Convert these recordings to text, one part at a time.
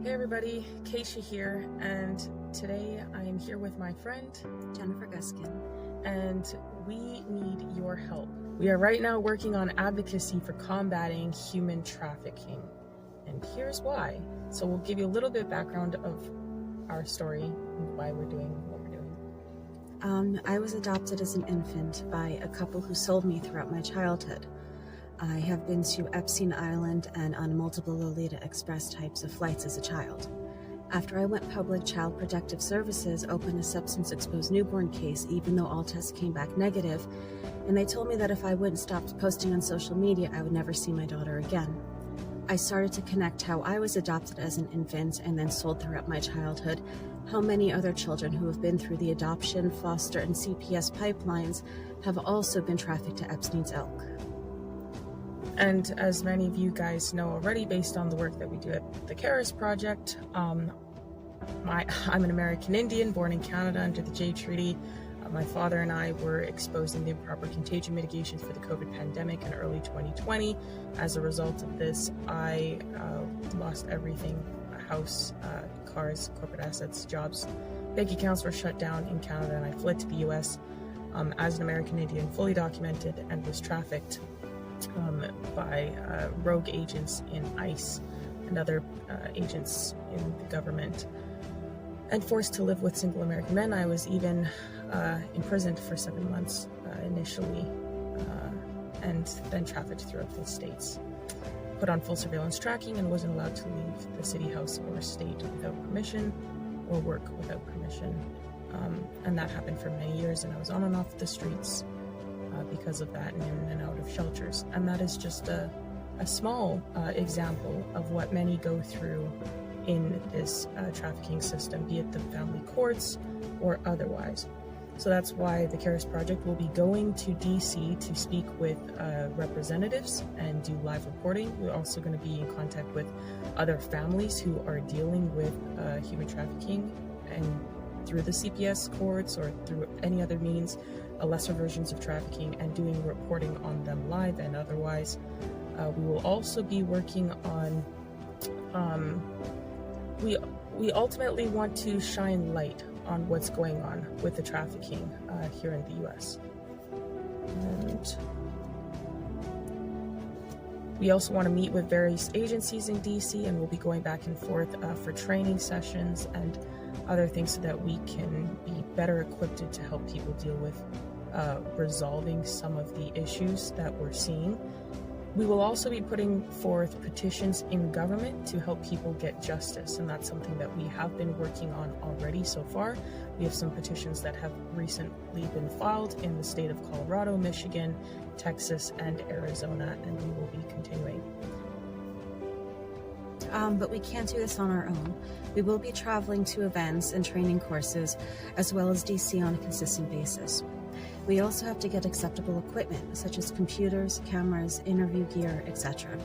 Hey everybody, Keisha here, and today I am here with my friend Jennifer Guskin, and we need your help. We are right now working on advocacy for combating human trafficking, and here's why. So we'll give you a little bit of background of our story and why we're doing what we're doing. I was adopted as an infant by a couple who sold me throughout my childhood. I have been to Epstein Island and on multiple Lolita Express types of flights as a child. After I went public, Child Protective Services opened a substance-exposed newborn case, even though all tests came back negative, and they told me that if I wouldn't stop posting on social media, I would never see my daughter again. I started to connect how I was adopted as an infant and then sold throughout my childhood, how many other children who have been through the adoption, foster, and CPS pipelines have also been trafficked to Epstein's Elk. And as many of you guys know already, based on the work that we do at the CARES Project, I'm an American Indian born in Canada under the Jay Treaty. My father and I were exposed in the improper contagion mitigation for the COVID pandemic in early 2020. As a result of this, I lost everything: a house, cars, corporate assets, jobs. Bank accounts were shut down in Canada, and I fled to the US as an American Indian, fully documented, and was trafficked by rogue agents in ICE and other agents in the government, and forced to live with single American men. I was even imprisoned for 7 months initially, and then trafficked throughout the states. Put on full surveillance tracking and wasn't allowed to leave the city, house, or state without permission, or work without permission. And that happened for many years, and I was on and off the streets because of that, and in and out of shelters. And that is just a small example of what many go through in this trafficking system, be it the family courts or otherwise. So that's why the CARES Project will be going to DC to speak with representatives and do live reporting. We're also going to be in contact with other families who are dealing with human trafficking, and through the CPS courts or through any other means, lesser versions of trafficking, and doing reporting on them live and otherwise. We will also be working on, we ultimately want to shine light on what's going on with the trafficking here in the US. And we also want to meet with various agencies in DC, and we'll be going back and forth for training sessions and other things so that we can be better equipped to help people deal with resolving some of the issues that we're seeing. We will also be putting forth petitions in government to help people get justice, and that's something that we have been working on already so far. We have some petitions that have recently been filed in the state of Colorado, Michigan, Texas, and Arizona, and we will be continuing. But we can't do this on our own. We will be traveling to events and training courses, as well as DC on a consistent basis. We also have to get acceptable equipment, such as computers, cameras, interview gear, etc.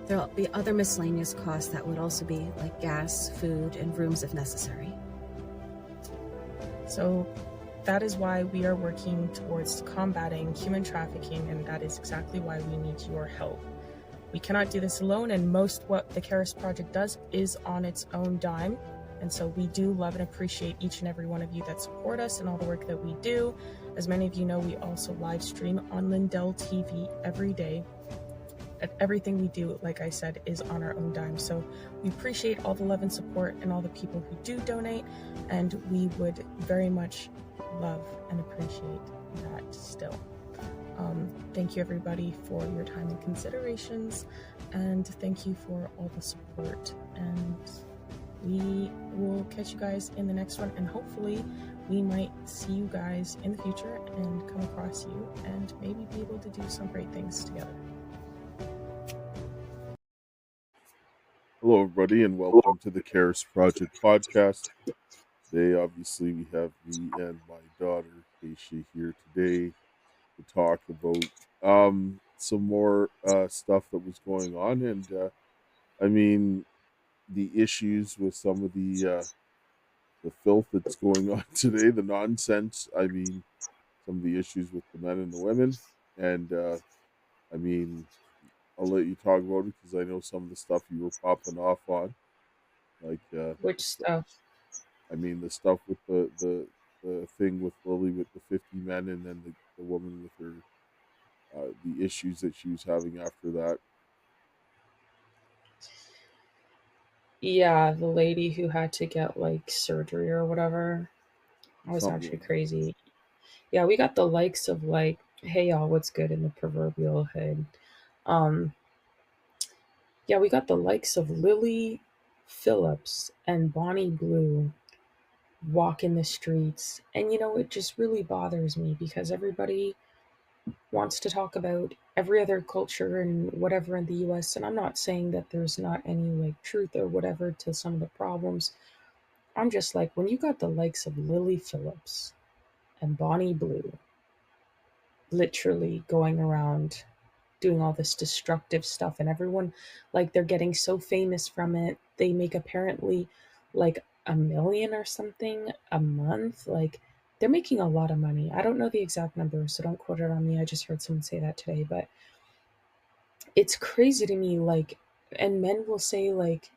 There will be other miscellaneous costs that would also be like gas, food, and rooms if necessary. So that is why we are working towards combating human trafficking, and that is exactly why we need your help. We cannot do this alone, and most what the CARES Project does is on its own dime. And so we do love and appreciate each and every one of you that support us and all the work that we do. As many of you know, we also live stream on Lindell TV every day. And everything we do, like I said, is on our own dime. So we appreciate all the love and support and all the people who do donate. And we would very much love and appreciate that still. Thank you everybody for your time and considerations. And thank you for all the support. And we will catch you guys in the next one, and hopefully we might see you guys in the future and come across you and maybe be able to do some great things together. Hello, everybody, and welcome to the CARES Project podcast. Today, obviously, we have me and my daughter, Keisha, here today to talk about some more stuff that was going on, and I mean, the issues with some of the filth that's going on today, the nonsense. I mean, some of the issues with the men and the women, and I mean, I'll let you talk about it because I know some of the stuff you were popping off on. Like, Which stuff? I mean, the stuff with the thing with Lily with the 50 men, and then the woman with her the issues that she was having after that. Yeah, the lady who had to get like surgery or whatever. That was Something actually like that. crazy. Yeah, we got the likes of like, hey y'all, what's good in the proverbial hood? Um, yeah, we got the likes of Lily Phillips and Bonnie Blue walking the streets. And it just really bothers me because everybody wants to talk about every other culture and whatever in the US. And I'm not saying that there's not any like truth or whatever to some of the problems. I'm just like, when you got the likes of Lily Phillips and Bonnie Blue literally going around doing all this destructive stuff, and everyone, like, they're getting so famous from it, they make apparently like 1 million or something a month. Like, they're making a lot of money. I don't know the exact number, so don't quote it on me. I just heard someone say that today, but it's crazy to me. Like, and men will say like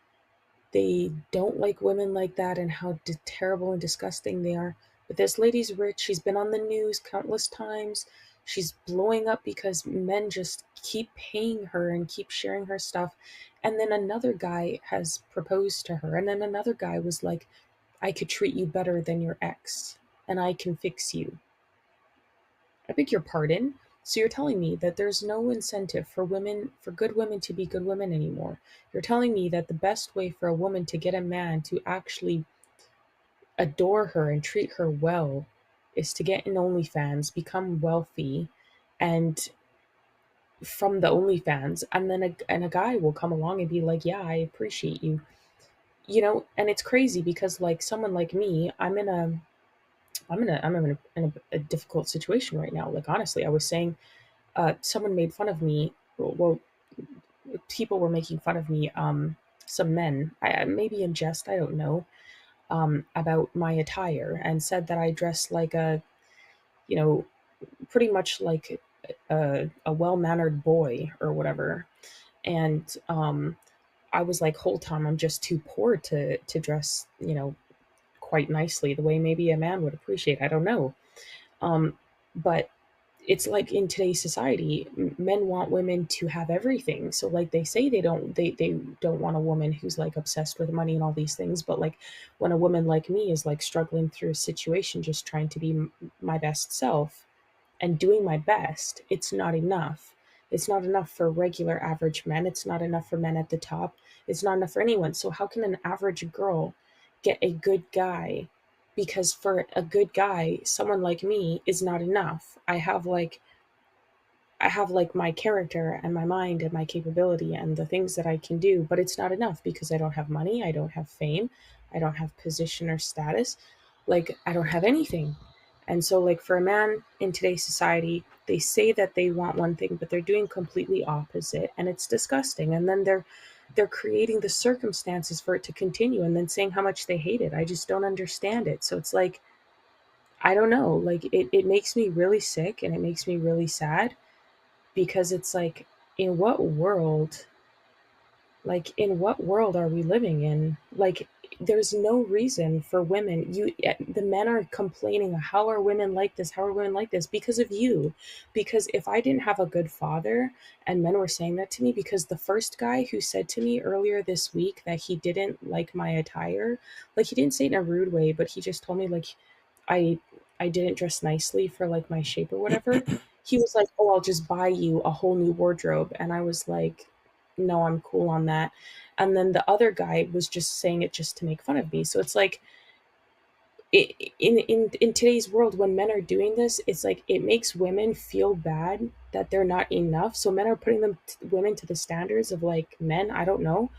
they don't like women like that and how terrible and disgusting they are. But this lady's rich. She's been on the news countless times. She's blowing up because men just keep paying her and keep sharing her stuff. And then another guy has proposed to her. And then another guy was like, I could treat you better than your ex and I can fix you. I beg your pardon. So you're telling me that there's no incentive for women, for good women to be good women anymore. You're telling me that the best way for a woman to get a man to actually adore her and treat her well is to get in OnlyFans, become wealthy, and from the OnlyFans, and then a guy will come along and be like, "Yeah, I appreciate you." And it's crazy because like someone like me, I'm in a difficult situation right now. Like, honestly, I was saying, someone made fun of me. Well, people were making fun of me. Some men, maybe in jest, I don't know, about my attire, and said that I dress like you know, pretty much like a well mannered boy or whatever. And I was like, whole time, I'm just too poor to dress, quite nicely the way maybe a man would appreciate. I don't know. But it's like in today's society, men want women to have everything. So like they don't want a woman who's like obsessed with money and all these things. But like when a woman like me is like struggling through a situation, just trying to be my best self and doing my best, it's not enough. It's not enough for regular average men. It's not enough for men at the top. It's not enough for anyone. So how can an average girl get a good guy? Because for a good guy, someone like me is not enough. I have like my character and my mind and my capability and the things that I can do, but it's not enough because I don't have money, I don't have fame, I don't have position or status. Like, I don't have anything. And so like for a man in today's society, they say that they want one thing, but they're doing completely opposite, and it's disgusting. And then they're creating the circumstances for it to continue and then saying how much they hate it. I just don't understand it. So it's like, I don't know, like it makes me really sick and it makes me really sad because it's like, in what world, in what world are we living in? Like, there's no reason for women. The men are complaining, how are women like this, how are women like this, because of you. Because if I didn't have a good father, and men were saying that to me, because the first guy who said to me earlier this week that he didn't like my attire, like, he didn't say it in a rude way, but he just told me like I I didn't dress nicely for like my shape or whatever. He was like, "Oh, I'll just buy you a whole new wardrobe." And I was like, "No, I'm cool on that." And then the other guy was just saying it just to make fun of me. So it's like, in today's world, when men are doing this, it's like it makes women feel bad that they're not enough. So men are putting women to the standards of like men. I don't know.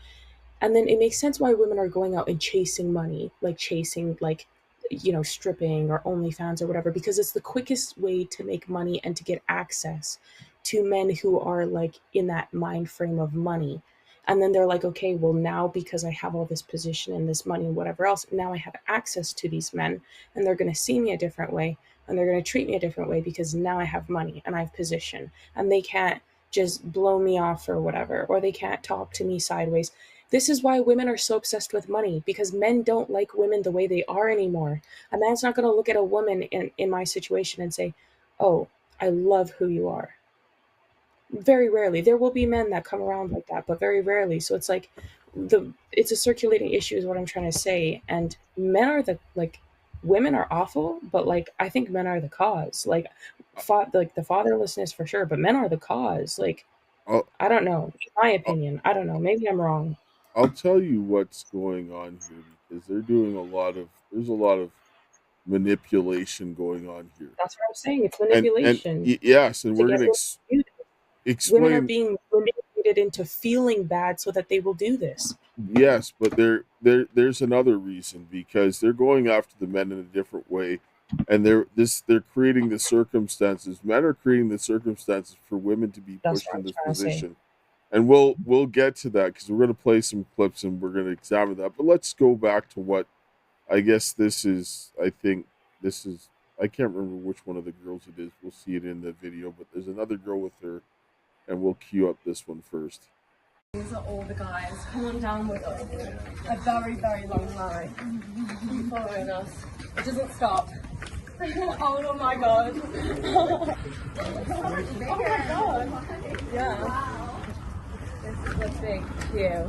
And then it makes sense why women are going out and chasing money, like chasing like, stripping or OnlyFans or whatever, because it's the quickest way to make money and to get access to men who are like in that mind frame of money. And then they're like, okay, well, now because I have all this position and this money and whatever else, now I have access to these men, and they're going to see me a different way, and they're going to treat me a different way because now I have money and I have position, and they can't just blow me off or whatever, or they can't talk to me sideways. This is why women are so obsessed with money, because men don't like women the way they are anymore. A man's not going to look at a woman in my situation and say, oh, I love who you are. Very rarely. There will be men that come around like that, but very rarely. So it's like it's a circulating issue is what I'm trying to say. And men are women are awful, but like I think men are the cause. Like the fatherlessness for sure, but men are the cause. Like I'll, I don't know. In my I'll, opinion, I don't know. Maybe I'm wrong. I'll tell you what's going on here because there's a lot of manipulation going on here. That's what I'm saying. It's And manipulation yes, and to we're get going to women to do this. Women are explain. being manipulated into feeling bad so that they will do this. Yes, but there's another reason because they're going after the men in a different way, and they're creating the circumstances. Men are creating the circumstances for women to be That's pushed what I'm in this trying to say. position, and we'll get to that because we're going to play some clips and we're going to examine that. But let's go back to what I guess this is. I think this is. I can't remember which one of the girls it is. We'll see it in the video, but there's another girl with her, and we'll cue up this one first. These are all the guys. Come on down with us. A very, very long line. Keep following us. It doesn't stop. Oh my god. Oh my god. Yeah. This is a big queue.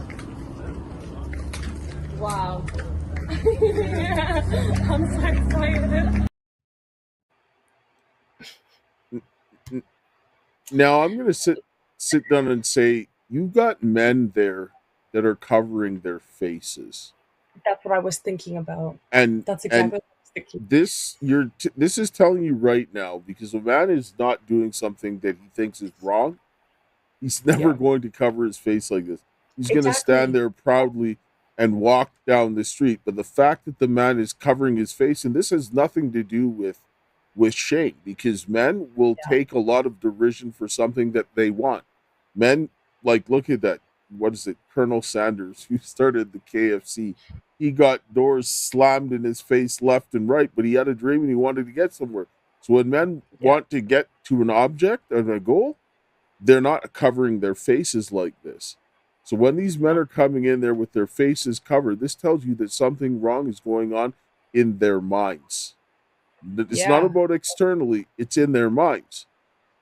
Wow. Yeah. I'm so excited. Now I'm going to sit down and say you've got men there that are covering their faces, That's what I was thinking about. and That's and exactly what I was thinking. this is telling you right now because a man is not doing something that he thinks is wrong. He's never Yeah. going to cover his face like this. He's going to stand Exactly. there proudly and walk down the street. But the fact that the man is covering his face, and this has nothing to do with shame, because men will Yeah. take a lot of derision for something that they want. Men like look at that. What is it, Colonel Sanders, who started the KFC? He got doors slammed in his face left and right, but he had a dream and he wanted to get somewhere. So when men Yeah. want to get to an object and a goal, they're not covering their faces like this. So when these men No. are coming in there with their faces covered, this tells you that something wrong is going on in their minds. It's not Yeah. about externally, it's in their minds.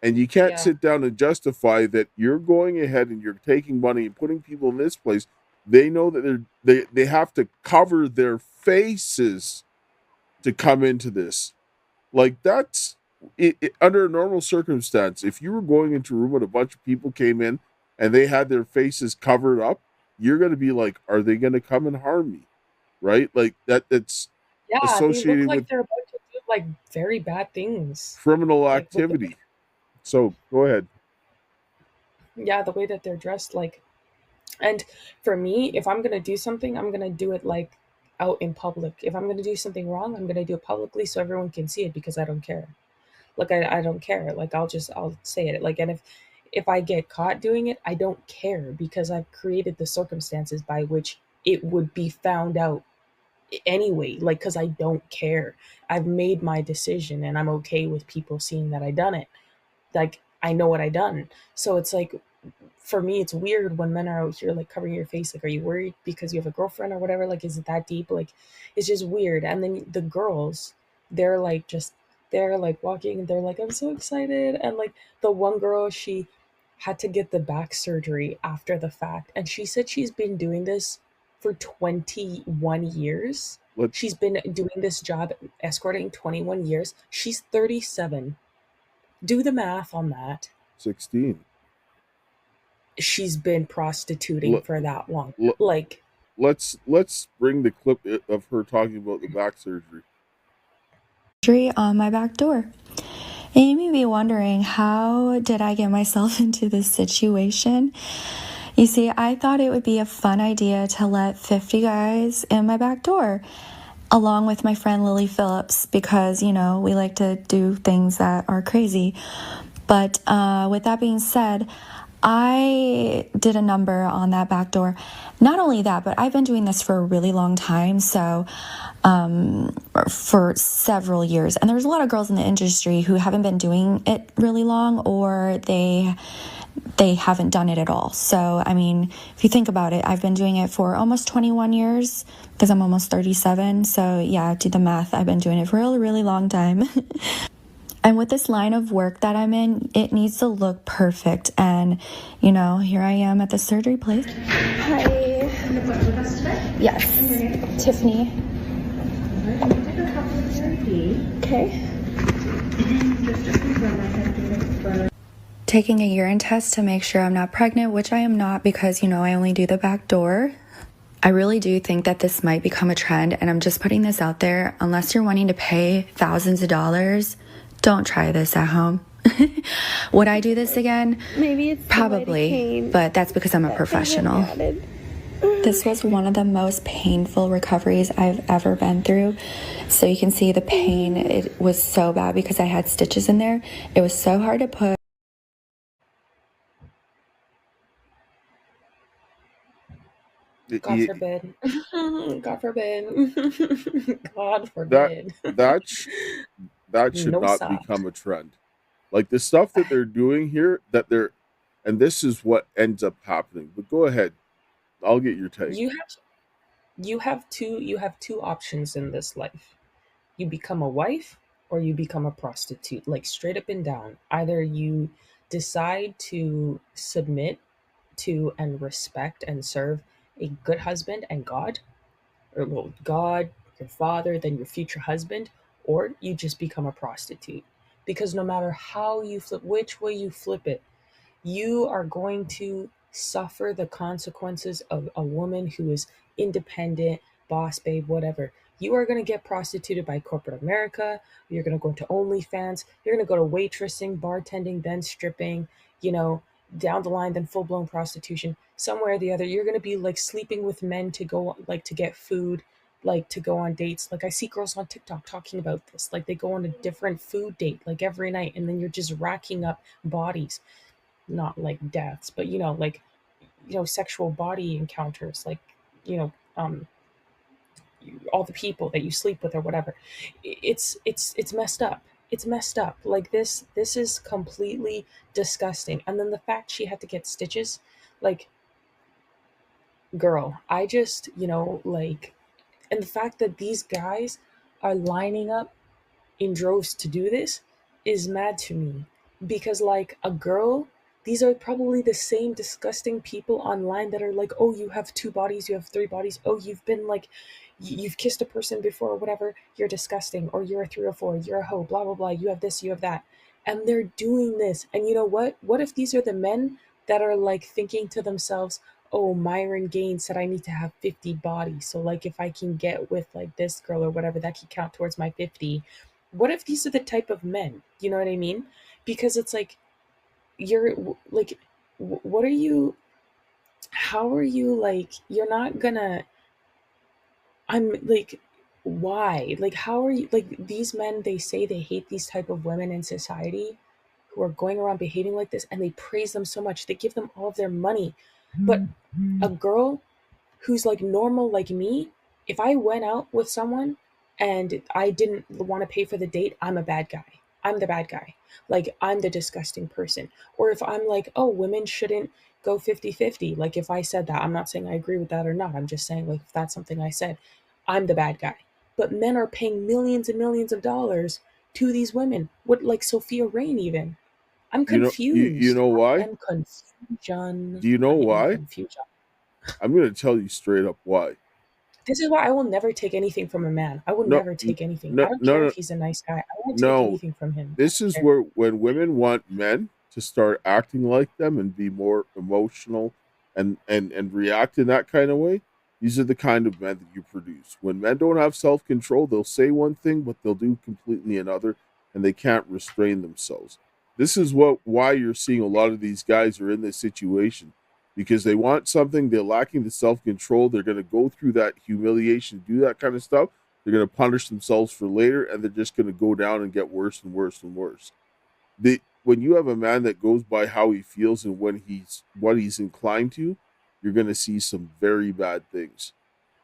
And you can't Yeah. sit down and justify that you're going ahead and you're taking money and putting people in this place. They know that they have to cover their faces to come into this. Like that's under a normal circumstance. If you were going into a room and a bunch of people came in and they had their faces covered up, you're going to be like, are they going to come and harm me? Right? Like that's Yeah. They look associated like with they're about to do like very bad things. criminal Like with the activity. So go ahead. yeah, the way that they're dressed, like, and for me, if I'm gonna do something, I'm gonna do it like out in public. If I'm gonna do something wrong, I'm gonna do it publicly so everyone can see it because I don't care. Like I don't care. Like I'll say it. Like and if I get caught doing it, I don't care because I've created the circumstances by which it would be found out anyway. Like because I don't care. I've made my decision and I'm okay with people seeing that I done it. Like I know what I done. So it's like for me it's weird when men are out here like covering your face. Like are you worried because you have a girlfriend or whatever? Like is it that deep? Like it's just weird. And then the girls, they're like just they're like walking and they're like I'm so excited. And like the one girl, she had to get the back surgery after the fact and she said she's been doing this for 21 years. Let She's been doing this job escorting 21 years. She's 37. Do the math on that. 16. She's been prostituting Let, for that long. let, Like, let's bring the clip of her talking about the back surgery. On my back door. And you may be wondering, how did I get myself into this situation? You see, I thought it would be a fun idea to let 50 guys in my back door, along with my friend Lily Phillips, because, you know, we like to do things that are crazy. But with that being said, I did a number on that back door. Not only that, but I've been doing this for a really long time, so for several years. And there's a lot of girls in the industry who haven't been doing it really long, or they they haven't done it at all. So, I mean, if you think about it, I've been doing it for almost 21 years because I'm almost 37. So, yeah, do the math. I've been doing it for a really, really long time. And with this line of work that I'm in, it needs to look perfect. And, you know, here I am at the surgery place. Hi. Yes. Tiffany. Okay. Taking a urine test to make sure I'm not pregnant, which I am not because, you know, I only do the back door. I really do think that this might become a trend, and I'm just putting this out there. Unless you're wanting to pay thousands of dollars, don't try this at home. Would I do this again? Maybe it's probably, but that's because I'm a professional. This was one of the most painful recoveries I've ever been through. So you can see the pain. It was so bad because I had stitches in there. It was so hard to put. God forbid. God forbid. God forbid. That should No not soft. become a trend. Like the stuff that they're doing here, and this is what ends up happening. But go ahead, I'll get your take. You have two options in this life. You become a wife or you become a prostitute, like straight up and down. Either you decide to submit to and respect and serve a good husband and God, or well, God, your father, then your future husband, or you just become a prostitute. Because no matter how you flip, which way you flip it, you are going to suffer the consequences of a woman who is independent, boss babe, whatever. You are going to get prostituted by corporate America. You're going to go into OnlyFans. You're going to go to waitressing, bartending, then stripping, you know, down the line, then full blown prostitution. Somewhere or the other, you're going to be like sleeping with men to go, like to get food, like to go on dates. Like I see girls on TikTok talking about this. Like they go on a different food date, like every night, and then you're just racking up bodies, not like deaths, but like sexual body encounters, like you know um all the people that you sleep with or whatever. It's messed up. It's messed up. Like this is completely disgusting. And then the fact she had to get stitches, like, girl, I just like, and the fact that these guys are lining up in droves to do this is mad to me, because like a girl, these are probably the same disgusting people online that are like, oh, you have two bodies, you have three bodies, oh, you've been like, you've kissed a person before or whatever, you're disgusting, or you're a 304, you're a hoe, blah blah blah, you have this, you have that. And they're doing this. And you know what if these are the men that are like thinking to themselves, oh, Myron Gaines said I need to have 50 bodies, so like if I can get with like this girl or whatever, that could count towards my 50. What if these are the type of men? You know what I mean? Because it's like, you're like, what are you, how are you, like, you're not gonna, I'm like, why? Like, how are you, like, these men, they say they hate these type of women in society who are going around behaving like this, and they praise them so much. They give them all of their money. But a girl who's like normal like me, if I went out with someone and I didn't want to pay for the date, I'm a bad guy. I'm the bad guy. Like, I'm the disgusting person. Or if I'm like, oh, women shouldn't go 50-50. Like, if I said that, I'm not saying I agree with that or not. I'm just saying, like, if that's something I said, I'm the bad guy. But men are paying millions and millions of dollars to these women. What, like Sophia Rain even? I'm You confused. know I why? am confusion. Do you know I am why? confusion. I'm going to tell you straight up why. This is why I will never take anything from a man. I will No, never take anything. I no, don't care no, if he's a nice guy. I won't take no. anything from him. I This don't is care. where when women want men to start acting like them and be more emotional and react in that kind of way. These are the kind of men that you produce. When men don't have self-control, they'll say one thing, but they'll do completely another, and they can't restrain themselves. This is why you're seeing a lot of these guys are in this situation, because they want something, they're lacking the self-control, they're going to go through that humiliation, do that kind of stuff, they're going to punish themselves for later, and they're just going to go down and get worse and worse and worse. When you have a man that goes by how he feels and when he's what he's inclined to, you're going to see some very bad things.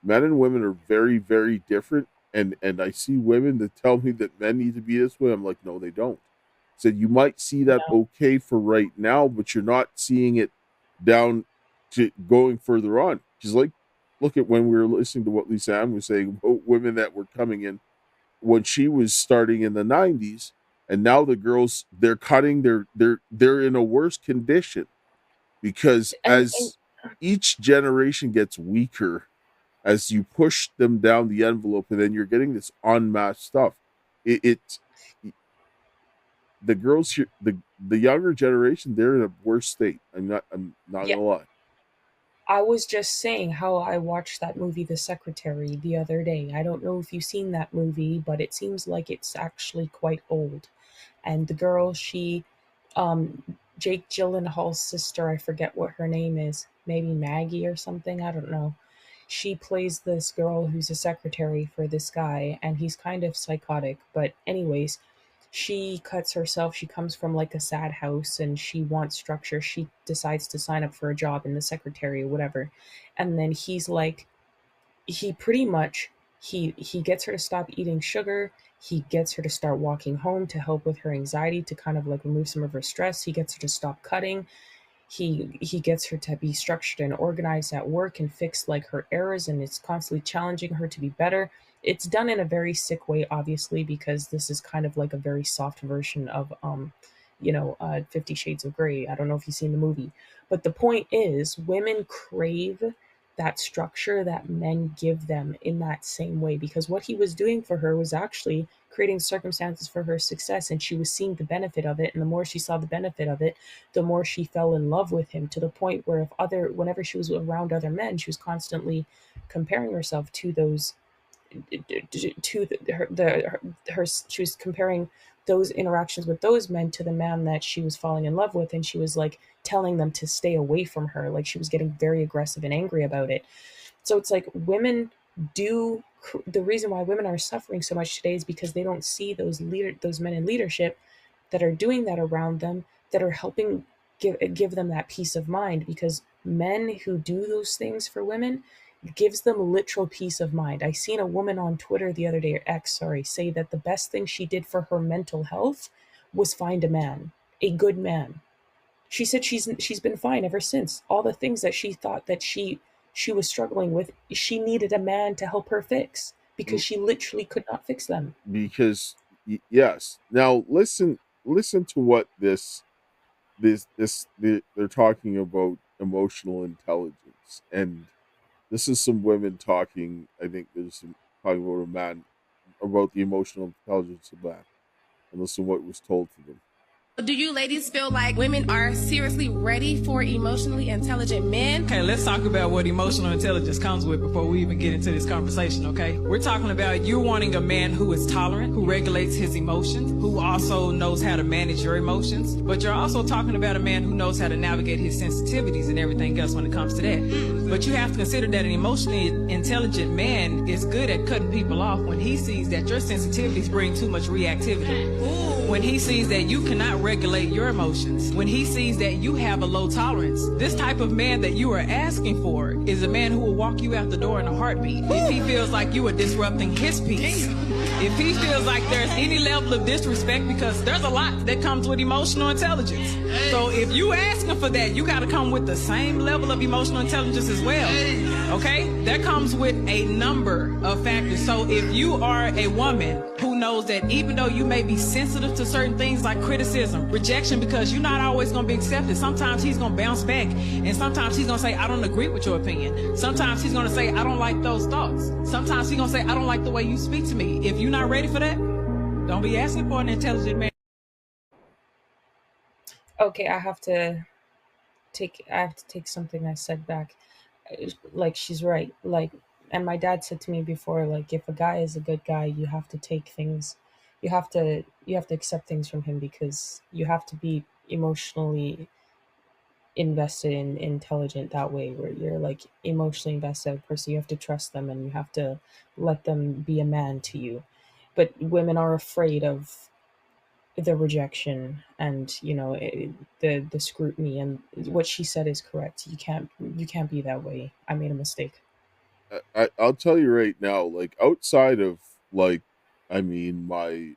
Men and women are very, very different, and I see women that tell me that men need to be this way. I'm like, no, they don't. said you might see that Yeah. okay for right now, but you're not seeing it down to going further on. She's like, look at when we were listening to what Lisa Ann was saying about women that were coming in when she was starting in the 90s, and now the girls, they're cutting, they're in a worse condition because And as each generation gets weaker, as you push them down the envelope, and then you're getting this unmatched stuff. It the girls here, the younger generation, they're in a worse state. I'm not yeah, gonna lie. I was just saying how I watched that movie The Secretary the other day. I don't know if you've seen that movie, but it seems like it's actually quite old. And the girl, she Jake Gyllenhaal's sister, I forget what her name is, maybe Maggie or something, I don't know. She plays this girl who's a secretary for this guy, and he's kind of psychotic. But anyways, she cuts herself. She comes from like a sad house and she wants structure. She decides to sign up for a job in the secretary or whatever. And then he's like, he pretty much, he gets her to stop eating sugar. He gets her to start walking home to help with her anxiety, to kind of like remove some of her stress. He gets her to stop cutting. He gets her to be structured and organized at work and fix like her errors, and it's constantly challenging her to be better. It's done in a very sick way, obviously, because this is kind of like a very soft version of 50 Shades of Grey. I don't know if you've seen the movie, but the point is women crave that structure that men give them in that same way, because what he was doing for her was actually creating circumstances for her success, and she was seeing the benefit of it. And the more she saw the benefit of it, the more she fell in love with him, to the point where whenever she was around other men, she was constantly comparing herself to those, to her she was comparing those interactions with those men to the man that she was falling in love with, and she was like telling them to stay away from her, like she was getting very aggressive and angry about it. So it's like women do, the reason why women are suffering so much today is because they don't see those men in leadership that are doing that around them, that are helping give them that peace of mind. Because men who do those things for women gives them literal peace of mind. I seen a woman on Twitter the other day, or X, sorry, say that the best thing she did for her mental health was find a man, a good man. She said she's been fine ever since. All the things that she thought that she was struggling with, she needed a man to help her fix, because she literally could not fix them. Because yes, now listen to what they're talking about emotional intelligence, and this is some women talking. I think there's some talking about a man, about the emotional intelligence of man, and listen to what was told to them. Do you ladies feel like women are seriously ready for emotionally intelligent men? Okay, let's talk about what emotional intelligence comes with before we even get into this conversation, okay? We're talking about you wanting a man who is tolerant, who regulates his emotions, who also knows how to manage your emotions, but you're also talking about a man who knows how to navigate his sensitivities and everything else when it comes to that. But you have to consider that an emotionally intelligent man is good at cutting people off when he sees that your sensitivities bring too much reactivity. When he sees that you cannot regulate your emotions, when he sees that you have a low tolerance, this type of man that you are asking for is a man who will walk you out the door in a heartbeat. If he feels like you are disrupting his peace, if he feels like there's any level of disrespect, because there's a lot that comes with emotional intelligence. So if you asking for that, you got to come with the same level of emotional intelligence as well. Okay? That comes with a number of factors. So if you are a woman who knows that even though you may be sensitive to certain things like criticism, rejection, because you're not always going to be accepted. Sometimes he's going to bounce back, and sometimes he's going to say, I don't agree with your opinion. Sometimes he's going to say, I don't like those thoughts. Sometimes he's going to say, I don't like the way you speak to me. If you're not ready for that, don't be asking for an intelligent man. Okay, I have to take something I said back. Like, she's right. Like, and my dad said to me before, like, if a guy is a good guy, you have to take things, you have to accept things from him, because you have to be emotionally invested in intelligent that way, where you're like emotionally invested in a person. You have to trust them, and you have to let them be a man to you. But women are afraid of the rejection, and the scrutiny. And what she said is correct. You can't be that way. I made a mistake. I'll tell you right now, like outside of like, I mean, my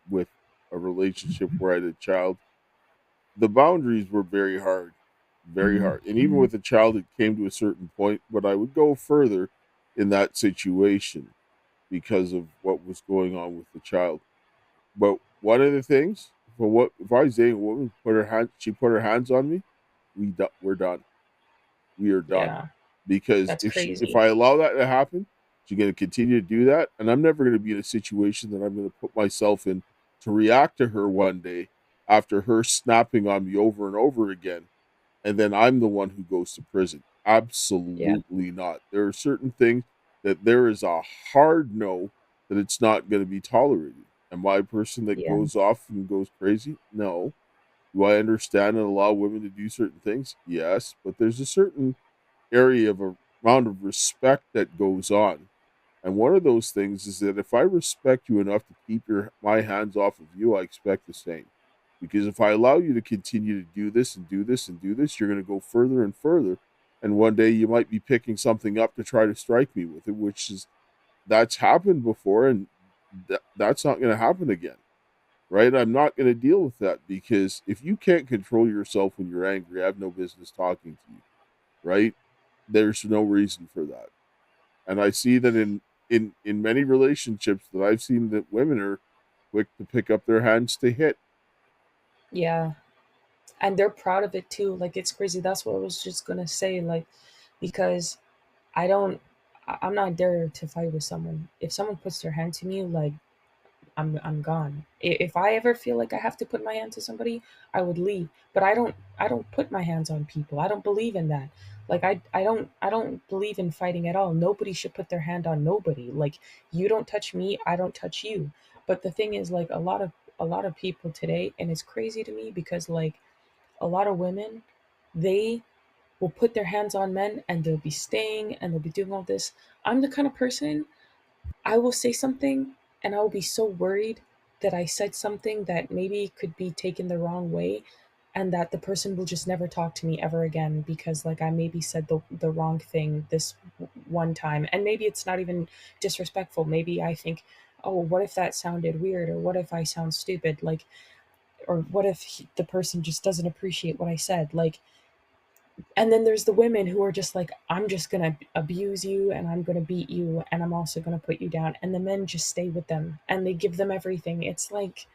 with a relationship where I had a child, the boundaries were very hard. And even with a child, it came to a certain point, but I would go further in that situation because of what was going on with the child. But one of the things, for what if I was dating a woman, she put her hands on me, we're done. We are done. Yeah, Because that's if crazy. I allow that to happen, she's going to continue to do that, and I'm never going to be in a situation that I'm going to put myself in to react to her one day after her snapping on me over and over again, and then I'm the one who goes to prison. Yeah, Absolutely not. There are certain things that there is a hard no that it's not going to be tolerated. Am I a person that yeah, goes off and goes crazy? No. Do I understand and allow women to do certain things? Yes, but there's a certain area of a amount of respect that goes on. And one of those things is that if I respect you enough to keep my hands off of you, I expect the same. Because if I allow you to continue to do this and do this and do this, you're going to go further and further. And one day you might be picking something up to try to strike me with it, which is that's happened before, and that's not going to happen again, right? I'm not going to deal with that because if you can't control yourself when you're angry, I have no business talking to you, right? There's no reason for that. And I see that in many relationships that I've seen that women are quick to pick up their hands to hit. yeah. And they're proud of it too. Like it's crazy. That's what I was just gonna say. Like, because I don't, I'm not there to fight with someone. If someone puts their hand to me, like I'm gone. If I ever feel like I have to put my hand to somebody, I would leave. But I don't put my hands on people. I don't believe in that. Like I don't believe in fighting at all. Nobody should put their hand on nobody. Like you don't touch me, I don't touch you. But the thing is like a lot of people today, and it's crazy to me because like a lot of women, they will put their hands on men and they'll be staying and they'll be doing all this. I'm the kind of person, I will say something and I will be so worried that I said something that maybe could be taken the wrong way, and that the person will just never talk to me ever again because like I maybe said the wrong thing this one time, and maybe it's not even disrespectful. Maybe I think, oh, what if that sounded weird, or what if I sound stupid, like, or what if the person just doesn't appreciate what I said, like. And then there's the women who are just like, I'm just gonna abuse you and I'm gonna beat you and I'm also gonna put you down, and the men just stay with them and they give them everything. It's like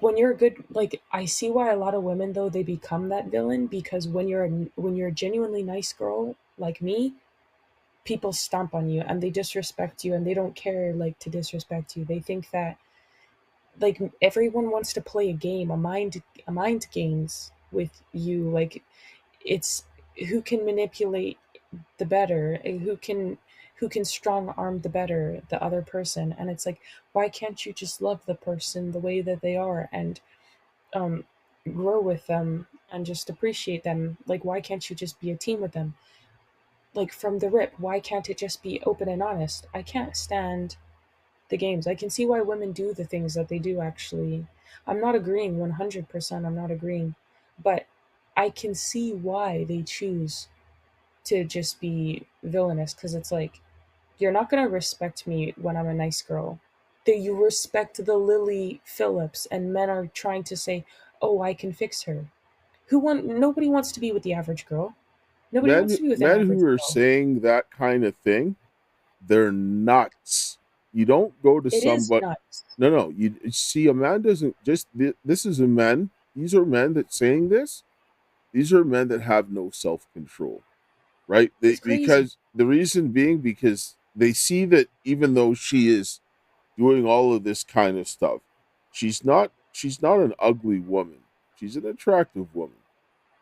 when you're a good, like I see why a lot of women though they become that villain, because when you're a genuinely nice girl like me, people stomp on you and they disrespect you and they don't care like to disrespect you. They think that like everyone wants to play a game, a mind games with you. Like it's who can manipulate the better, who can strong arm the better the other person. And it's like, why can't you just love the person the way that they are and um grow with them and just appreciate them? Like why can't you just be a team with them, like from the rip? Why can't it just be open and honest? I can't stand the games. I can see why women do the things that they do, actually. I'm not agreeing 100%, I'm not agreeing. But I can see why they choose to just be villainous, because it's like, you're not going to respect me when I'm a nice girl. That you respect the Lily Phillips, and men are trying to say, oh, I can fix her. Nobody wants to be with the average girl. Nobody wants to be with an Men average who are girl. saying that kind of thing, they're nuts. You don't go to It is somebody. nuts. No, no. You see, a man doesn't just. This is a men. These are men that saying this. These are men that have no self control, right? It's crazy. Because the reason being because they see that even though she is doing all of this kind of stuff, she's not an ugly woman. She's an attractive woman,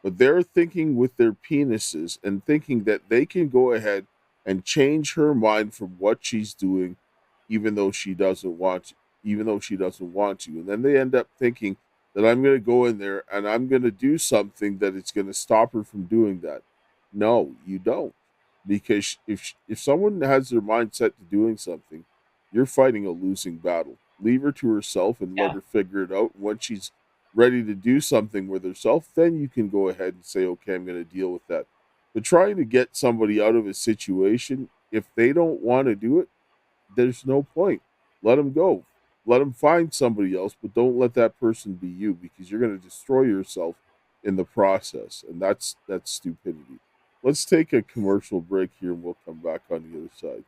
but they're thinking with their penises and thinking that they can go ahead and change her mind from what she's doing, even though she doesn't want to, even though she doesn't want to. And then they end up thinking that I'm going to go in there and I'm going to do something that it's going to stop her from doing that. No, you don't. Because if someone has their mind set to doing something, you're fighting a losing battle. Leave her to herself and let Yeah. her figure it out. Once she's ready to do something with herself, then you can go ahead and say, okay, I'm going to deal with that. But trying to get somebody out of a situation, if they don't want to do it, there's no point. Let them go. let them find somebody else, but don't let that person be you, because you're going to destroy yourself in the process, and that's stupidity. Let's take a commercial break here, and we'll come back on the other side.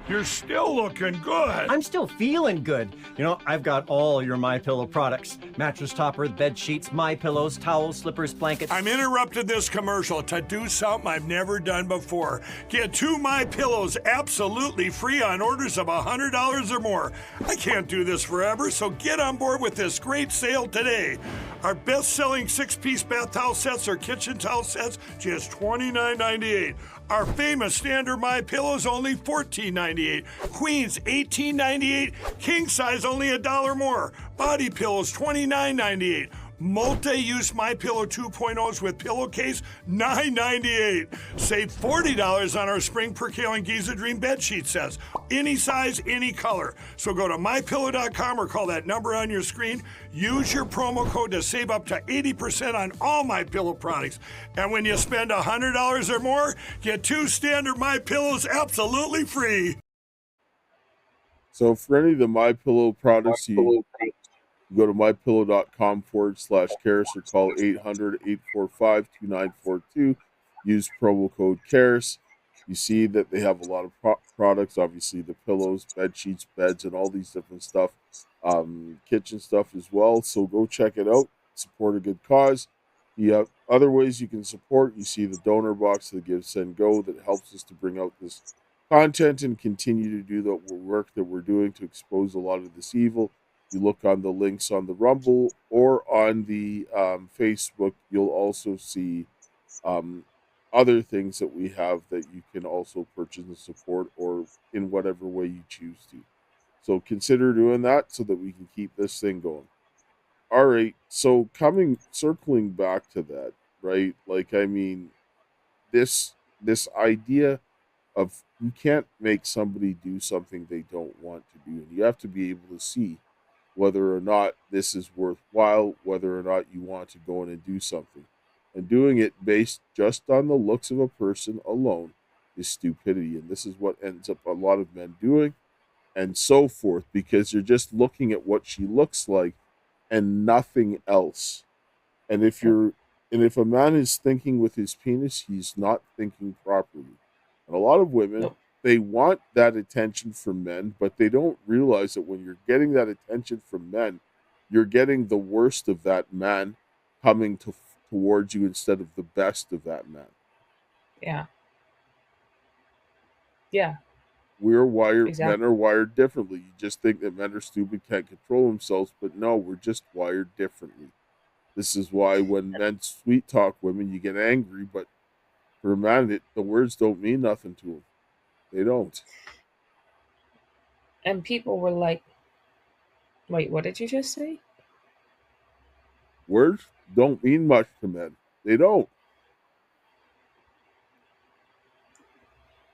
You're still looking good. I'm still feeling good. You know, I've got all your My Pillow products: mattress topper, bed sheets, My Pillows, towels, slippers, blankets. I'm interrupting this commercial to do something I've never done before. Get 2 My Pillows absolutely free on orders of $100 or more. I can't do this forever, so get on board with this great sale today. Our best-selling 6-piece bath towel sets or kitchen towel sets, just $29.98. Our famous standard My Pillows only $14.98. Queens $18.98. King size only $1 more. Body pillows $29.98. Multi-use My Pillow 2.0s with pillowcase $9.98. Save $40 on our Spring Percale and Giza Dream bed sheet sets. Any size, any color. So go to mypillow.com or call that number on your screen. Use your promo code to save up to 80% on all My Pillow products. And when you spend $100 or more, get 2 standard My Pillows absolutely free. So for any of the My Pillow products, you go to mypillow.com/Karis or call 800-845-2942. Use promo code Karis. You see that they have a lot of products, obviously the pillows, bed sheets, beds, and all these different stuff, kitchen stuff as well. So go check it out. Support a good cause. You have other ways you can support. You see the donor box, the Give, Send, Go, that helps us to bring out this content and continue to do the work that we're doing to expose a lot of this evil. You look on the links on the Rumble or on the Facebook, you'll also see other things that we have that you can also purchase and support, or in whatever way you choose to. So consider doing that so that we can keep this thing going. All right. So circling back to that, right? Like, I mean, this idea of you can't make somebody do something they don't want to do, and you have to be able to see whether or not this is worthwhile, whether or not you want to go in and do something. And doing it based just on the looks of a person alone is stupidity. And this is what ends up a lot of men doing, and so forth, because you're just looking at what she looks like and nothing else. And if a man is thinking with his penis, he's not thinking properly. And a lot of women, they want that attention from men, but they don't realize that when you're getting that attention from men, you're getting the worst of that man coming towards you instead of the best of that man. Yeah. Yeah. We're wired, Exactly. Men are wired differently. You just think that men are stupid, can't control themselves, but no, we're just wired differently. This is why when men sweet talk women, you get angry, but for a man, the words don't mean nothing to him. They don't. And people were like, wait, what did you just say? Words don't mean much to men. They don't.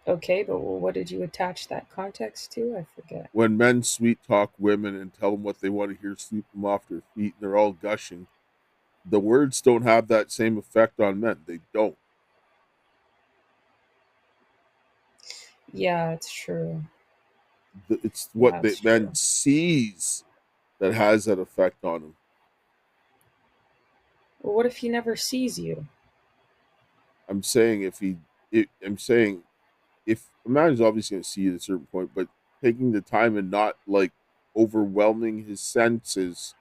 Okay, but what did you attach that context to? I forget. When men sweet talk women and tell them what they want to hear, sweep them off their feet, and they're all gushing, the words don't have that same effect on men. They don't. Yeah, it's true. It's what That's the man true. sees that has that effect on him. Well, what if he never sees you? I'm saying if a man is obviously going to see you at a certain point, but taking the time and not like overwhelming his senses,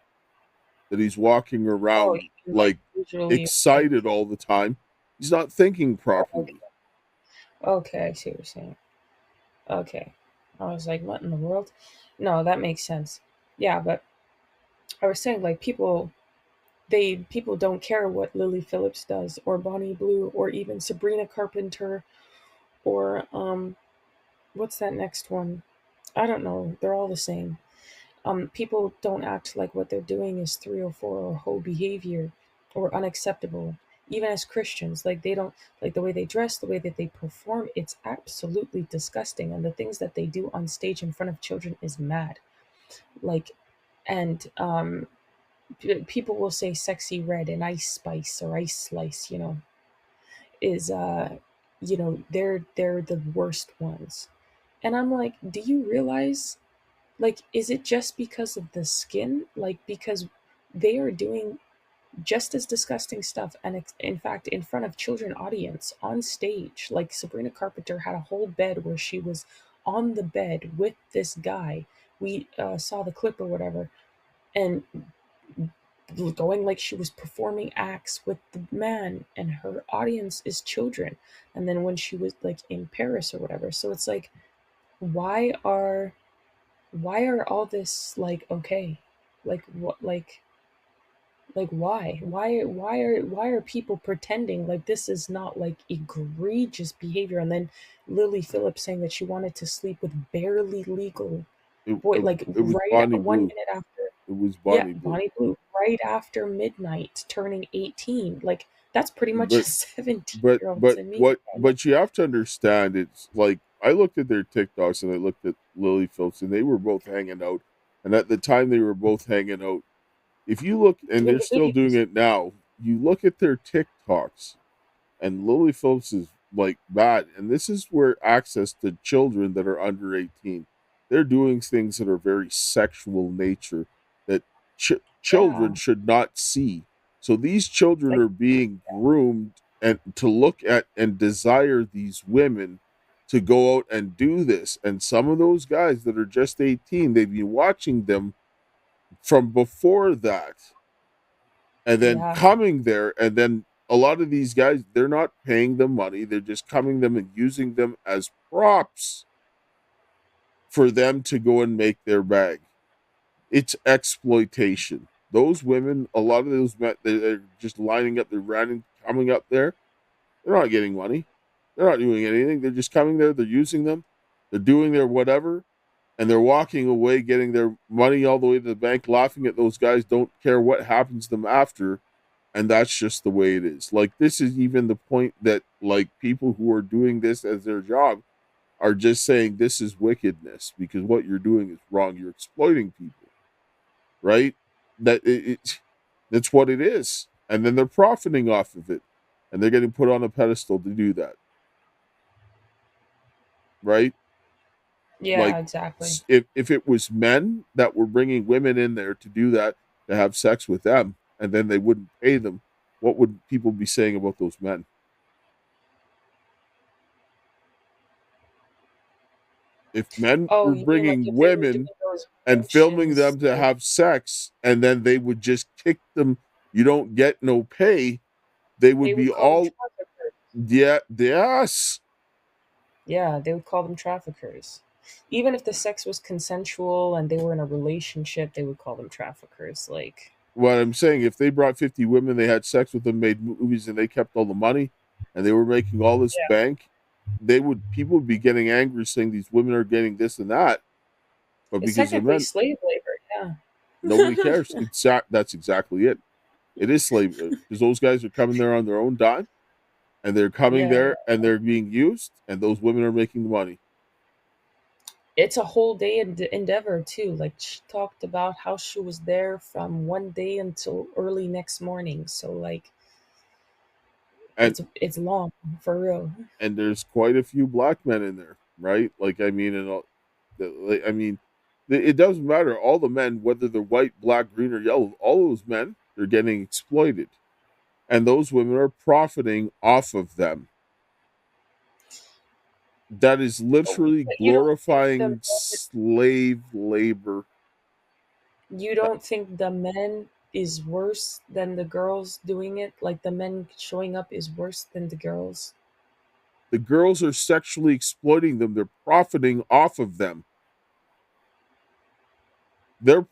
that he's walking Oh, around you can like visually excited all the time, he's not thinking properly. Okay, I see what you're saying. Okay. I was like, what in the world? No, that makes sense. Yeah, but I was saying like people don't care what Lily Phillips does, or Bonnie Blue, or even Sabrina Carpenter, or what's that next one? I don't know. They're all the same. People don't act like what they're doing is 304 or whole behavior or unacceptable. Even as Christians, like they don't like the way they dress, the way that they perform. It's absolutely disgusting, and the things that they do on stage in front of children is mad. Like, and people will say sexy red and ice spice or ice slice, is they're the worst ones. And I'm like, do you realize like, is it just because of the skin? Like, because they are doing just as disgusting stuff, and in fact, in front of children audience on stage. Like, Sabrina Carpenter had a whole bed where she was on the bed with this guy. We saw the clip or whatever, and going like she was performing acts with the man, and her audience is children. And then when she was like in Paris or whatever, so it's like, why are all this like okay? Like what? Like why are people pretending like this is not like egregious behavior? And then Lily Phillips saying that she wanted to sleep with barely legal It, boy, it, like it was right Bonnie 1 Blue. minute after. It was Yeah, Bonnie Blue. Bonnie Blue, right after midnight, turning 18. Like, that's pretty much a But 17-year-old to me. but you have to understand, it's like I looked at their TikToks and I looked at Lily Phillips, and they were both hanging out. And at the time they were both hanging out, if you look, and In they're the still doing videos. it now, you look at their TikToks, and Lily Phillips is like bad. And this is where access to children that are under 18, they're doing things that are very sexual nature that children Yeah. should not see. So these children Like, are being groomed and to look at and desire these women to go out and do this. And some of those guys that are just 18, they've been watching them from before that, and then yeah. coming there, and then a lot of these guys, they're not paying them money, they're just coming them and using them as props for them to go and make their bag. It's exploitation. Those women, a lot of those men, they're just lining up, they're running, coming up there, they're not getting money, they're not doing anything, they're just coming there, they're using them, they're doing their whatever, and they're walking away getting their money all the way to the bank, laughing at those guys, don't care what happens to them after. And that's just the way it is. Like, this is even the point that like people who are doing this as their job are just saying this is wickedness because what you're doing is wrong. You're exploiting people, right? That's what it is. And then they're profiting off of it, and they're getting put on a pedestal to do that, right? Yeah, Like, exactly. if it was men that were bringing women in there to do that, to have sex with them, and then they wouldn't pay them, what would people be saying about those men? If men Oh, were you mean like bringing if they were doing women those and filming mentions, them to like have sex, and then they would just kick them, you don't get no pay, they would they would be call them all, traffickers. yeah, yes. Yeah, they would call them traffickers. Even if the sex was consensual and they were in a relationship, they would call them traffickers. Like, What I'm saying, if they brought 50 women, they had sex with them, made movies, and they kept all the money, and they were making all this yeah, bank, people would be getting angry saying these women are getting this and that, but it's because they're technically men, slave labor. nobody Yeah. cares. That's exactly it. It is slavery because those guys are coming there on their own dime, and they're coming Yeah, there and they're being used, and those women are making the money. it's a whole day endeavor too. Like, she talked about how she was there from one day until early next morning. So like, And it's long for real. there's quite a few black men in there, right? Like, I mean, and all, I mean, it doesn't matter. All the men, whether they're white, black, green, or yellow, all those men, they're getting exploited, and those women are profiting off of them. That is literally But you don't think the glorifying slave labor. you don't think the men is worse than the girls doing it? Like, the men showing up is worse than the girls? The girls are sexually exploiting them. They're profiting off of them. They're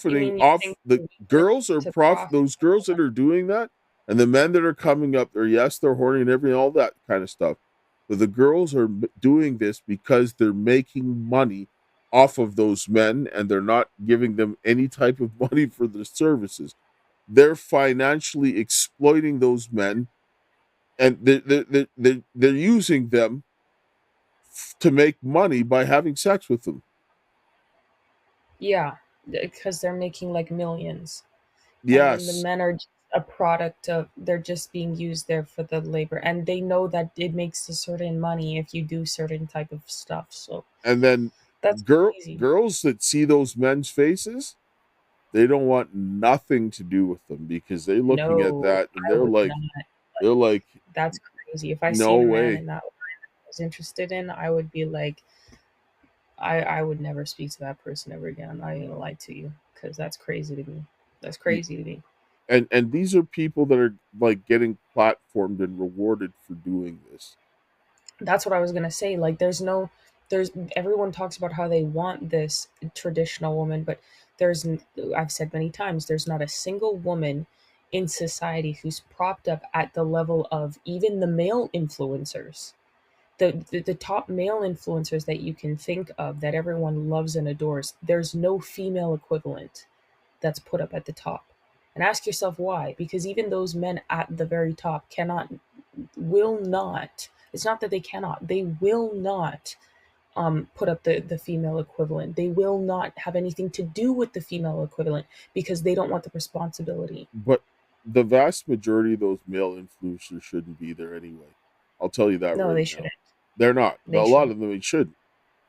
You profiting mean you off think the the men girls are to those girls that are doing that, and the men that are coming up there, yes, they're horny and everything, all that kind of stuff. But the girls are doing this because they're making money off of those men, and they're not giving them any type of money for their services. They're financially exploiting those men, and they're using them to make money by having sex with them. Yeah, because they're making like millions. And then the Yes, men are just a product of, they're just being used there for the labor, and they know that it makes a certain money if you do certain type of stuff. So and then That's crazy. Girls that see those men's faces, they don't want nothing to do with them because they're looking at No, that and I would not. they're like, That's crazy. If I no seen a man way. in that line I was interested in, I would be like, I would never speak to that person ever again. I'm not even gonna lie to you, because that's crazy to me. That's crazy to me. And these are people that are like getting platformed and rewarded for doing this. That's what I was gonna say. Like, there's everyone talks about how they want this traditional woman, but I've said many times, there's not a single woman in society who's propped up at the level of even the male influencers. The top male influencers that you can think of that everyone loves and adores, there's no female equivalent that's put up at the top. And ask yourself why. Because even those men at the very top will not, it's not that they cannot, they will not put up the female equivalent. They will not have anything to do with the female equivalent because they don't want the responsibility. But the vast majority of those male influencers shouldn't be there anyway. I'll tell you that No, right they now. shouldn't. They're not. They A lot shouldn't. of them, they shouldn't.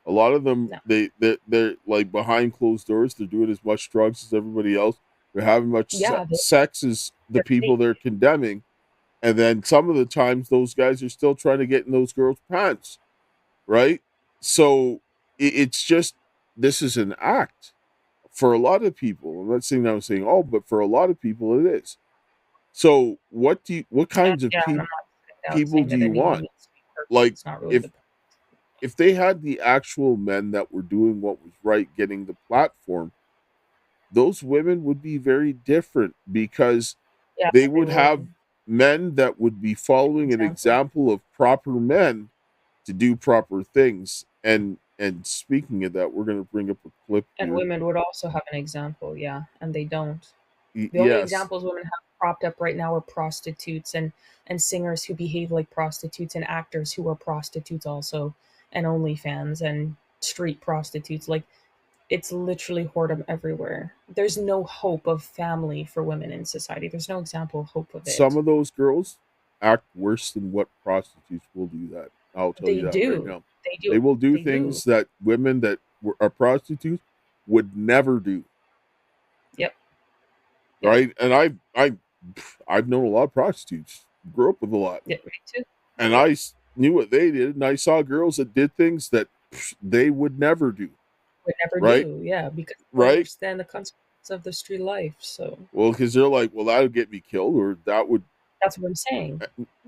A lot of them, No. they're like behind closed doors. They're doing as much drugs as everybody else. They're having much Yeah, sex as the they're people they're condemning. And then some of the times those guys are still trying to get in those girls' pants, right? So it's just, this is an act for a lot of people. I'm not saying I'm saying all, but for a lot of people it is. So what kinds of people do you want? Like, it's not really if they had the actual men that were doing what was right, getting the platform, those women would be very different because they would have men that would be following an example of proper men to do proper things. And speaking of that, we're going to bring up a clip And here. women would also have an example, yeah, and they don't. The Yes. only examples women have propped up right now are prostitutes and singers who behave like prostitutes and actors who are prostitutes also, and OnlyFans and street prostitutes. Like, it's literally whoredom everywhere. There's no hope of family for women in society. There's no example of hope of it. Some of those girls act worse than what prostitutes will do that. I'll tell you that right now. They do. They will do things that women that are prostitutes would never do. Yep. Right? And I've known a lot of prostitutes. Grew up with a lot. Yeah, me too. And I knew what they did, and I saw girls that did things that they would never do. Would never right? do, yeah, because they understand the consequences of the street life. So, well, because they're like, well, that would get me killed, or that would. That's what I'm saying.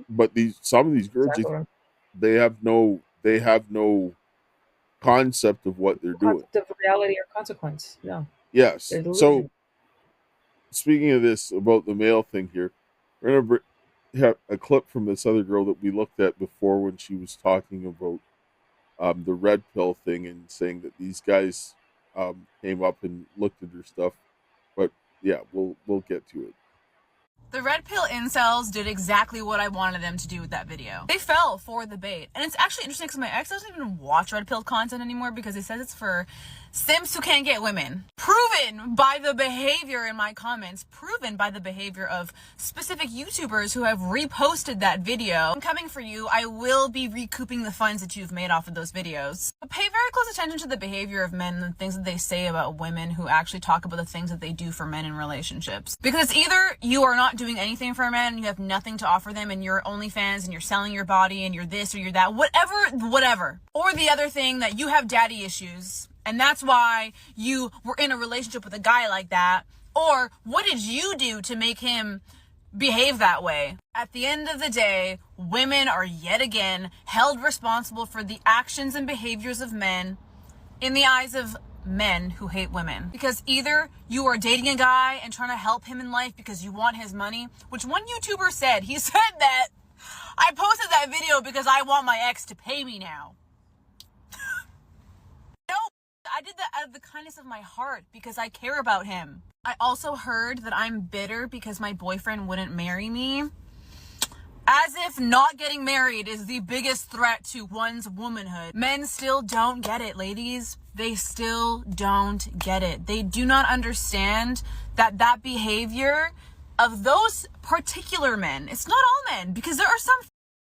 But some of these girls, they have no concept of what they're doing. The reality or consequence, no. Yes. So, speaking of this about the male thing here, we're gonna have a clip from this other girl that we looked at before when she was talking about the red pill thing and saying that these guys came up and looked at her stuff. But yeah, we'll get to it. The red pill incels did exactly what I wanted them to do with that video. They fell for the bait. And it's actually interesting because my ex doesn't even watch red pill content anymore because he says it's for simps who can't get women. Proven by the behavior in my comments, proven by the behavior of specific YouTubers who have reposted that video. I'm coming for you. I will be recouping the funds that you've made off of those videos. But pay very close attention to the behavior of men and the things that they say about women who actually talk about the things that they do for men in relationships. Because it's either you are not doing anything for a man and you have nothing to offer them and you're OnlyFans and you're selling your body and you're this or you're that, whatever. Or the other thing, that you have daddy issues and that's why you were in a relationship with a guy like that. Or what did you do to make him behave that way? At the end of the day, women are yet again held responsible for the actions and behaviors of men in the eyes of men who hate women. Because either you are dating a guy and trying to help him in life because you want his money, which one YouTuber said, he said that I posted that video because I want my ex to pay me now. No, I did that out of the kindness of my heart because I care about him. I also heard that I'm bitter because my boyfriend wouldn't marry me. As if not getting married is the biggest threat to one's womanhood. Men still don't get it, ladies. They still don't get it. They do not understand that behavior of those particular men, it's not all men, because there are some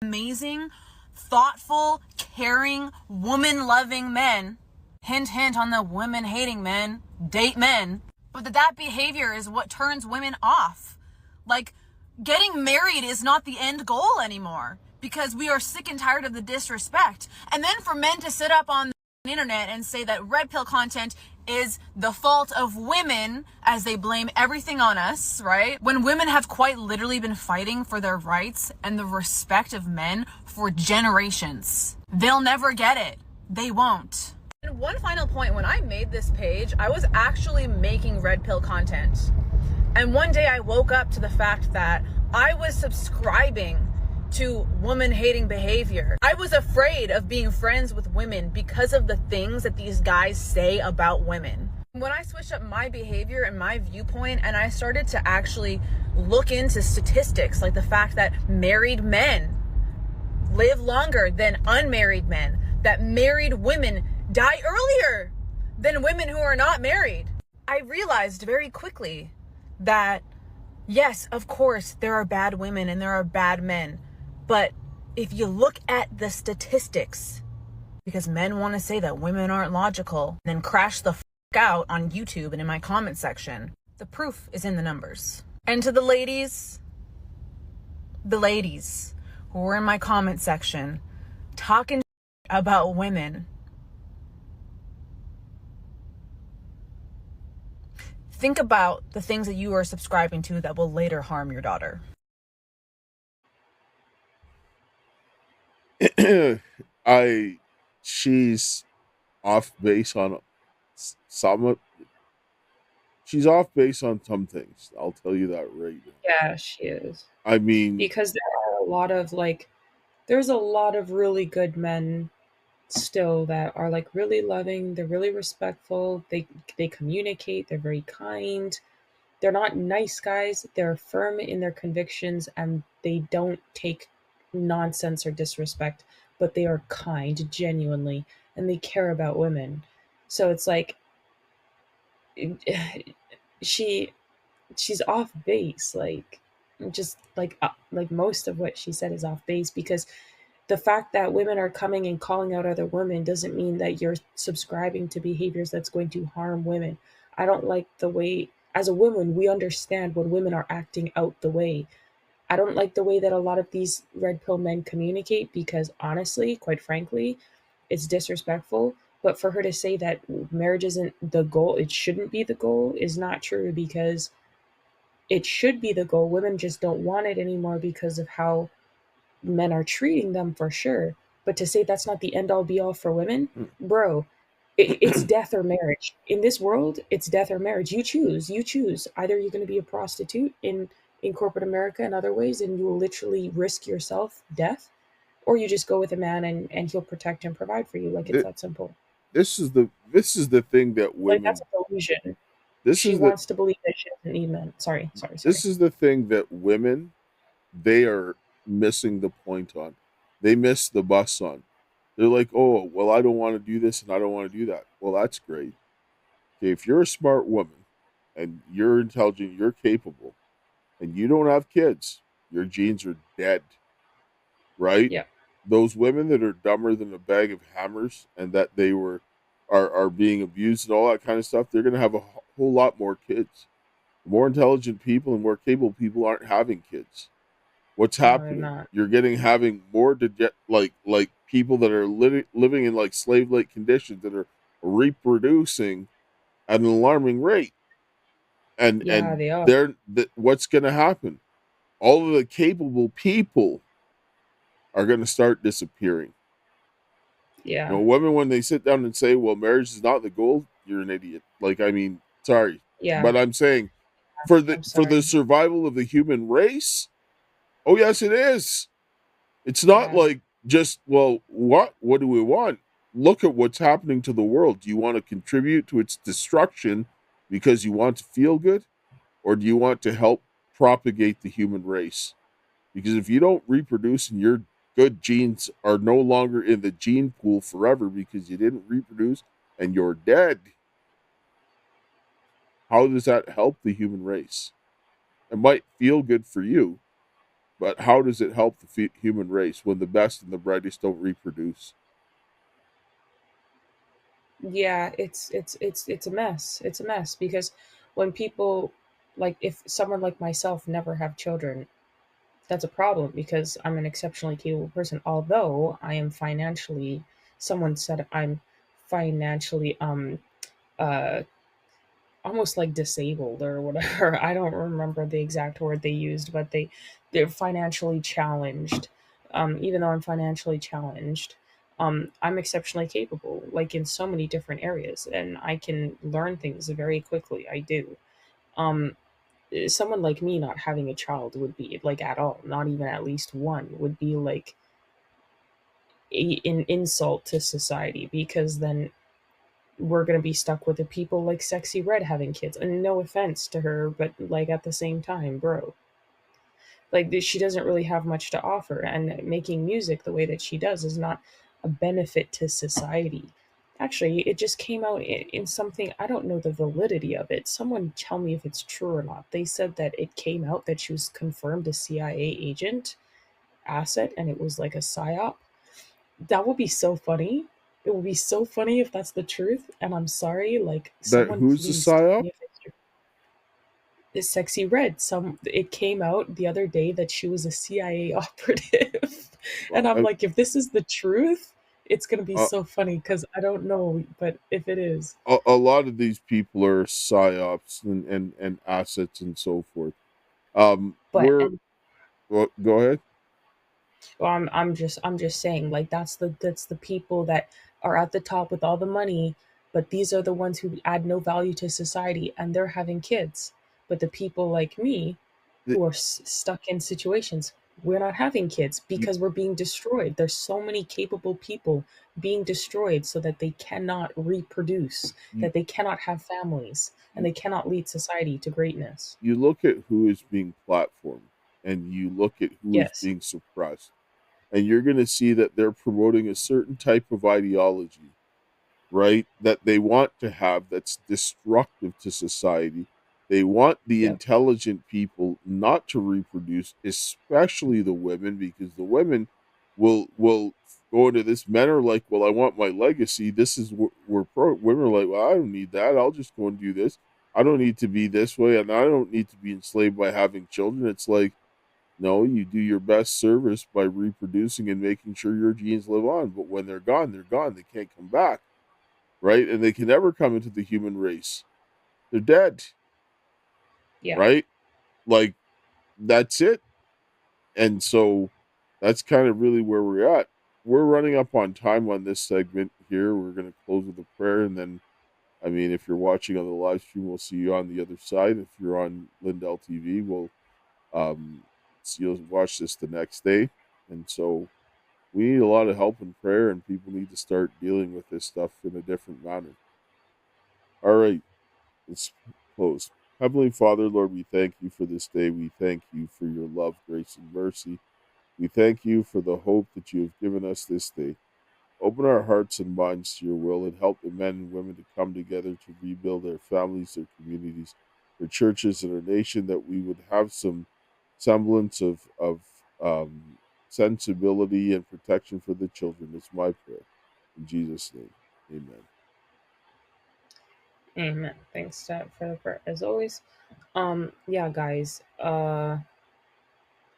amazing, thoughtful, caring, woman-loving men hint, hint on the women hating men, date men, but that behavior is what turns women off. Like, getting married is not the end goal anymore because we are sick and tired of the disrespect. And then for men to sit up on the internet and say that red pill content is the fault of women as they blame everything on us, right? When women have quite literally been fighting for their rights and the respect of men for generations. They'll never get it. They won't. And one final point, when I made this page, I was actually making red pill content. And one day I woke up to the fact that I was subscribing to woman-hating behavior. I was afraid of being friends with women because of the things that these guys say about women. When I switched up my behavior and my viewpoint and I started to actually look into statistics, like the fact that married men live longer than unmarried men, that married women die earlier than women who are not married, I realized very quickly that yes, of course, there are bad women and there are bad men. But if you look at the statistics, because men want to say that women aren't logical, then crash the out on YouTube and in my comment section, the proof is in the numbers. And to the ladies who were in my comment section talking about women, think about the things that you are subscribing to that will later harm your daughter. She's off base on some. She's off base on some things. I'll tell you that right now. Yeah, she is. I mean, because there are a lot of there's a lot of really good men still that are really loving. They're really respectful. They communicate. They're very kind. They're not nice guys. They're firm in their convictions and they don't take nonsense or disrespect, but they are kind genuinely and they care about women. So it's she's off base, most of what she said is off base, because the fact that women are coming and calling out other women doesn't mean that you're subscribing to behaviors that's going to harm women. I don't like the way, as a woman, we understand when women are acting out the way. I don't like the way that a lot of these red pill men communicate because honestly, quite frankly, it's disrespectful. But for her to say that marriage isn't the goal, it shouldn't be the goal, is not true, because it should be the goal. Women just don't want it anymore because of how men are treating them, for sure. But to say that's not the end all be all for women, bro, it's death or marriage. In this world, it's death or marriage. You choose. Either you're going to be a prostitute in corporate America and other ways, and you will literally risk yourself death, or you just go with a man and he'll protect and provide for you. It's that simple. This is the thing that women. That's a delusion. She wants to believe that she doesn't need men. Sorry. This is the thing that women, they are missing the point on. They miss the bus on. They're like, oh, well, I don't want to do this and I don't want to do that. Well, that's great. Okay, if you're a smart woman and you're intelligent, you're capable, and you don't have kids, your genes are dead. Right? Yeah. Those women that are dumber than a bag of hammers and that they are being abused and all that kind of stuff, they're going to have a whole lot more kids. More intelligent people and more capable people aren't having kids. What's happening? You're having more like people that are living in slave-like conditions that are reproducing at an alarming rate. And they are. What's going to happen? All of the capable people are going to start disappearing. Yeah. Women, when they sit down and say, well, marriage is not the goal, you're an idiot. Sorry. Yeah. But I'm saying for the survival of the human race, oh yes, it is. It's not just, well, what do we want? Look at what's happening to the world. Do you want to contribute to its destruction because you want to feel good? Or do you want to help propagate the human race? Because if you don't reproduce and your good genes are no longer in the gene pool forever because you didn't reproduce and you're dead, how does that help the human race? It might feel good for you, but how does it help the human race when the best and the brightest don't reproduce? Yeah, it's a mess. It's a mess because when people, like, if someone like myself never have children, that's a problem because I'm an exceptionally capable person. Although I am financially, someone said I'm financially uh almost like disabled or whatever. I don't remember the exact word they used, but they're financially challenged. Even though I'm financially challenged, I'm exceptionally capable, like in so many different areas, and I can learn things very quickly. I do. Um, Someone like me not having a child would be like at all, not even at least one, would be like an insult to society because then we're going to be stuck with the people like Sexy Red having kids. And no offense to her, but like at the same time, bro, like she doesn't really have much to offer. And making music the way that she does is not a benefit to society. Actually, it just came out in something, I don't know the validity of it. Someone tell me if it's true or not. They said that it came out that she was confirmed a CIA agent asset and it was like a psyop. That would be so funny. It would be so funny if that's the truth. And I'm sorry, like That someone who's the please tell psyop? me if it's true. It's Sexy Red. It came out the other day that she was a CIA operative. And I'm I, like, if this is the truth, it's gonna be uh, so funny because I don't know, but if it is. a lot of these people are psyops and assets and so forth. But We're and well, go ahead. well, I'm just saying, like that's the people that are at the top with all the money, but these are the ones who add no value to society, and they're having kids. But the people like me, The- who are stuck in situations, we're not having kids You, because we're being destroyed. There's so many capable people being destroyed so that they cannot reproduce, you, that they cannot have families, and you they cannot lead society to greatness. you look at who is being platformed, and you look at who is Yes. being suppressed, and you're going to see that they're promoting a certain type of ideology, right? That they want to have that's destructive to society. They want the Yep. intelligent people not to reproduce, especially the women, because the women will go into this. Men are like, well, I want my legacy. This is where women are like, well, I don't need that. I'll just go and do this. I don't need to be this way, and I don't need to be enslaved by having children. It's like, no, you do your best service by reproducing and making sure your genes live on. But when they're gone, they're gone. They can't come back, right? And they can never come into the human race. They're dead, Yeah. right? Like, that's it. And so that's kind of really where we're at. We're running up on time on this segment here. We're going to close with a prayer. And then, I mean, if you're watching on the live stream, we'll see you on the other side. If you're on Lindell TV, we'll you'll watch this the next day. And so we need a lot of help and prayer, and people need to start dealing with this stuff in a different manner. All right, let's close. Heavenly Father, Lord, we thank you for this day. We thank you for your love, grace, and mercy. We thank you for the hope that you have given us this day. Open our hearts and minds to your will and help the men and women to come together to rebuild their families, their communities, their churches, and our nation, that we would have some semblance of sensibility and protection for the children. It's my prayer. In Jesus' name, amen. Amen. Thanks for the prayer as always. Yeah, guys.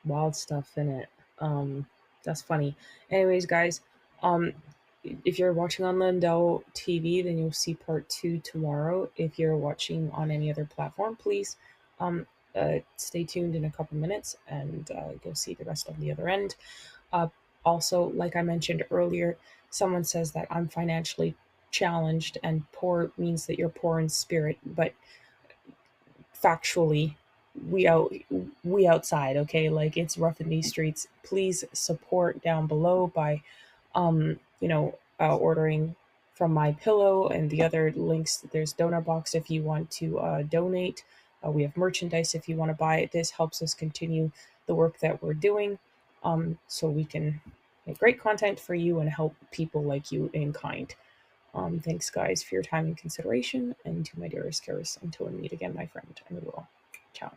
Wild stuff in it. That's funny. Anyways, guys, um, if you're watching on Lindell TV, then you'll see part 2 tomorrow. If you're watching on any other platform, please stay tuned in a couple minutes and go see the rest on the other end. Also, like I mentioned earlier, someone says that I'm financially challenged, and poor means that you're poor in spirit, but factually, we outside, okay? Like, it's rough in these streets. Please support down below by ordering from My Pillow and the other links. There's donor box if you want to donate. We have merchandise if you want to buy it. This helps us continue the work that we're doing, so we can make great content for you and help people like you in kind. Thanks, guys, for your time and consideration. And to my dearest Karis, until we meet again, my friend, and we will. Ciao.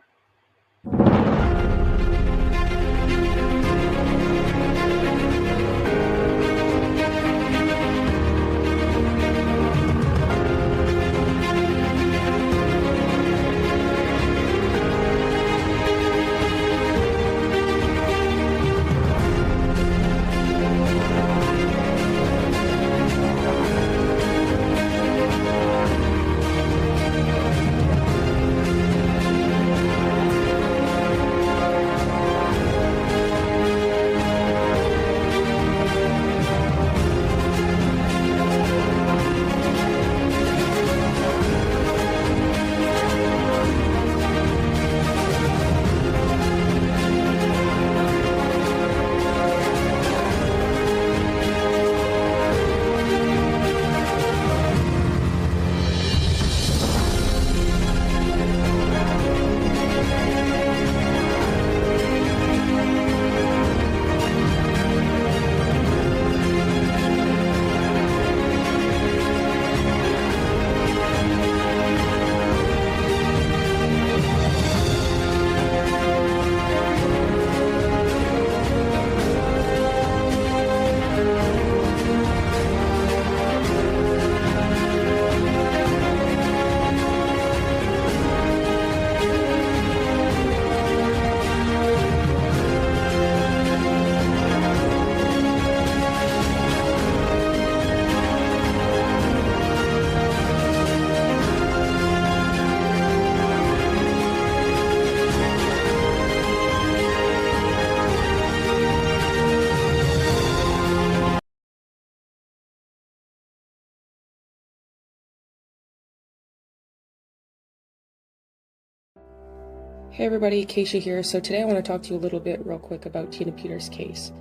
Hey everybody, Keisha here. So today I want to talk to you a little bit real quick about Tina Peters' case.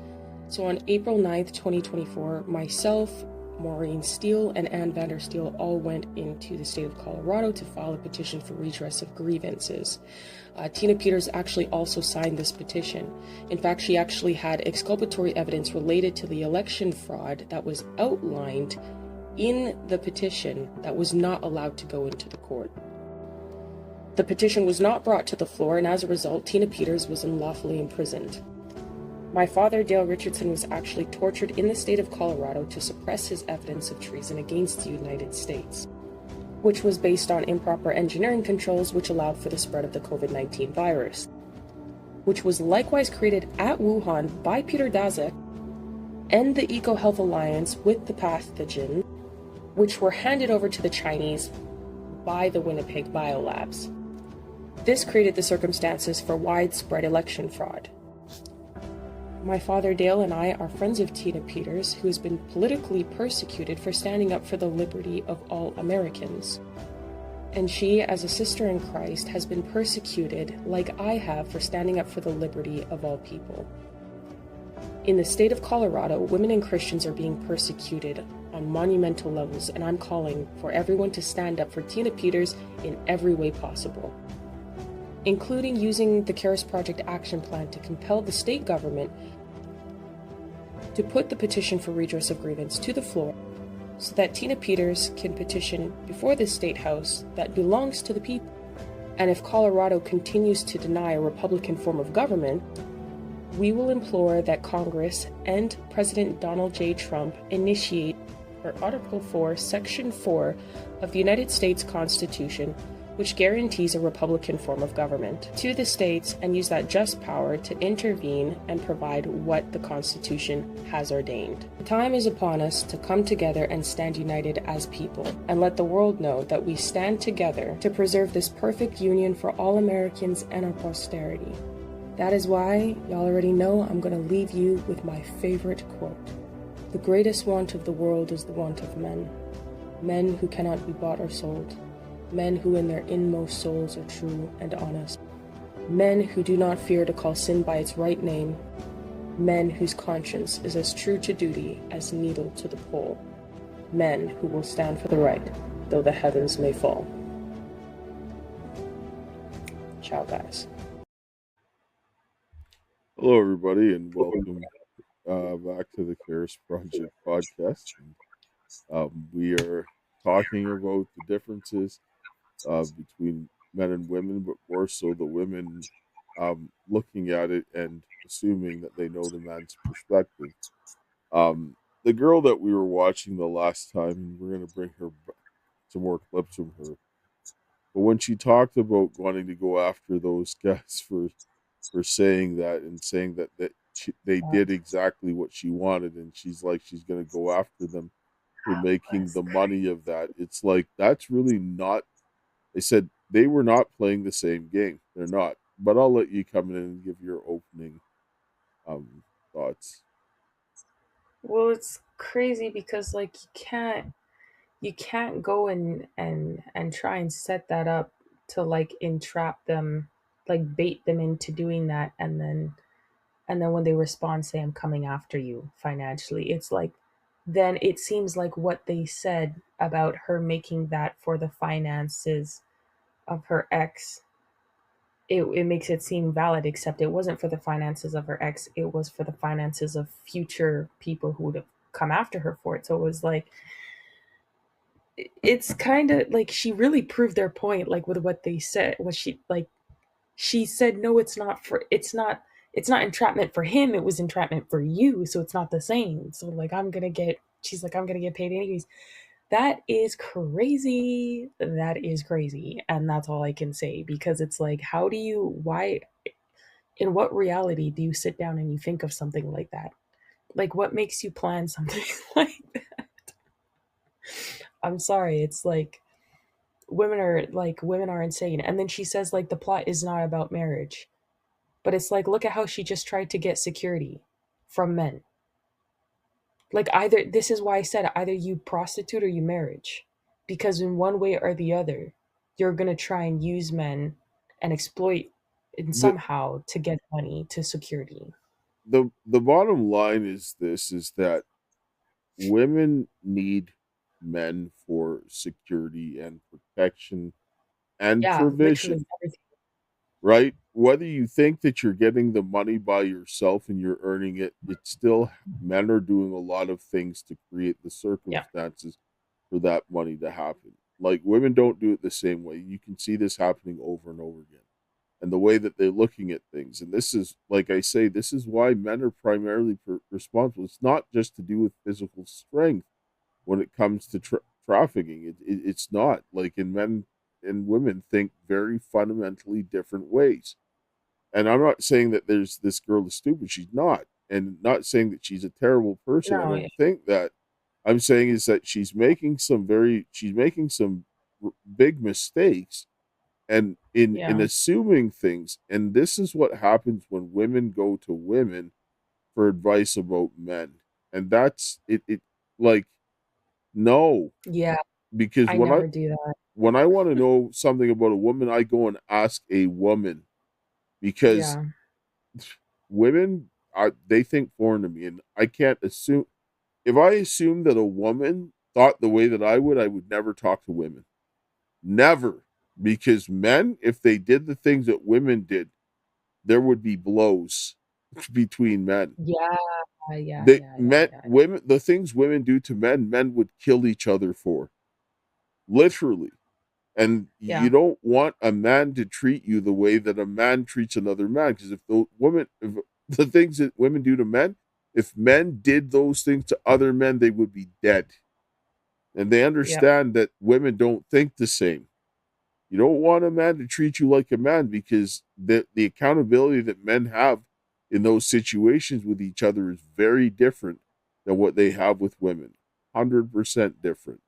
So on April 9th, 2024, myself, Maureen Steele, and Ann Vandersteel all went into the state of Colorado to file a petition for redress of grievances. Tina Peters actually also signed this petition. In fact, she actually had exculpatory evidence related to the election fraud that was outlined in the petition that was not allowed to go into the court. The petition was not brought to the floor, and as a result, Tina Peters was unlawfully imprisoned. My father, Dale Richardson, was actually tortured in the state of Colorado to suppress his evidence of treason against the United States, which was based on improper engineering controls which allowed for the spread of the COVID-19 virus, which was likewise created at Wuhan by Peter Daszak and the EcoHealth Alliance with the pathogen, which were handed over to the Chinese by the Winnipeg Biolabs. This created the circumstances for widespread election fraud. My father Dale and I are friends of Tina Peters, who has been politically persecuted for standing up for the liberty of all Americans. And she, as a sister in Christ, has been persecuted like I have for standing up for the liberty of all people. In the state of Colorado, women and Christians are being persecuted on monumental levels, and I'm calling for everyone to stand up for Tina Peters in every way possible, including using the CARES Project action plan to compel the state government to put the petition for redress of grievance to the floor so that Tina Peters can petition before the state house that belongs to the people. And if Colorado continues to deny a Republican form of government, we will implore that Congress and President Donald J. Trump initiate Article 4, Section 4 of the United States Constitution, which guarantees a Republican form of government, to the states, and use that just power to intervene and provide what the Constitution has ordained. The time is upon us to come together and stand united as people, and let the world know that we stand together to preserve this perfect union for all Americans and our posterity. That is why, y'all already know, I'm going to leave you with my favorite quote. The greatest want of the world is the want of men. Men who cannot be bought or sold. Men who in their inmost souls are true and honest. Men who do not fear to call sin by its right name. Men whose conscience is as true to duty as needle to the pole. Men who will stand for the right, though the heavens may fall. Ciao, guys. Hello, everybody, and welcome back to the CARES Project podcast. We are talking about the differences between men and women, but more so the women looking at it and assuming that they know the man's perspective. The girl that we were watching the last time, and we're going to bring her some more clips from her, but when she talked about wanting to go after those guys for saying that and saying that they did exactly what she wanted, and she's like she's going to go after them for making the money of that. It's like that's really not. They said they were not playing the same game. They're not. But I'll let you come in and give your opening thoughts. Well, it's crazy because like you can't go and try and set that up to like entrap them, like bait them into doing that, and then when they respond, say, I'm coming after you financially. It's like, then it seems like what they said about her making that for the finances of her ex, it makes it seem valid, except it wasn't for the finances of her ex, it was for the finances of future people who would have come after her for it. So it was like, it's kind of like she really proved their point, like with what they said. Was she said, no, it's not entrapment for him, it was entrapment for you, so it's not the same. So like she's like, I'm gonna get paid anyways. That is crazy. That is crazy. And that's all I can say, because it's like, in what reality do you sit down and you think of something like that? Like, what makes you plan something like that? I'm sorry. It's like, women are insane. And then she says like the plot is not about marriage. But it's like, look at how she just tried to get security from men. Like, this is why I said either you prostitute or you marriage. Because in one way or the other, you're going to try and use men and exploit in the somehow to get money to security. the bottom line is this: is that women need men for security and protection and Yeah, literally provision, everything. right? Whether you think that you're getting the money by yourself and you're earning it, it's still men are doing a lot of things to create the Yeah. circumstances for that money to happen. Like women don't do it the same way. You can see this happening over and over again. And the way that they're looking at things. And this is, like I say, this is why men are primarily responsible. It's not just to do with physical strength when it comes to trafficking. It's not like in men and women think very fundamentally different ways. And I'm not saying that there's this girl is stupid. She's not, and not saying that she's a terrible person. I No, yeah. don't think that. I'm saying is that she's making some big mistakes, and in Yeah. assuming things. And this is what happens when women go to women for advice about men, and that's it. It like no, Yeah. because I never do that. when I want to know something about a woman, I go and ask a woman because Yeah. women are they think foreign to me, and I can't assume. If I assumed that a woman thought the way that I would never talk to women. Never. Because men, if they did the things that women did, there would be blows between men. Yeah. They men Yeah. women the things women do to men, men would kill each other for. Literally. And you Yeah. don't want a man to treat you the way that a man treats another man. Because if the things that women do to men, if men did those things to other men, they would be dead. And they Yeah. understand that women don't think the same. You don't want a man to treat you like a man because the accountability that men have in those situations with each other is very different than what they have with women. 100% different.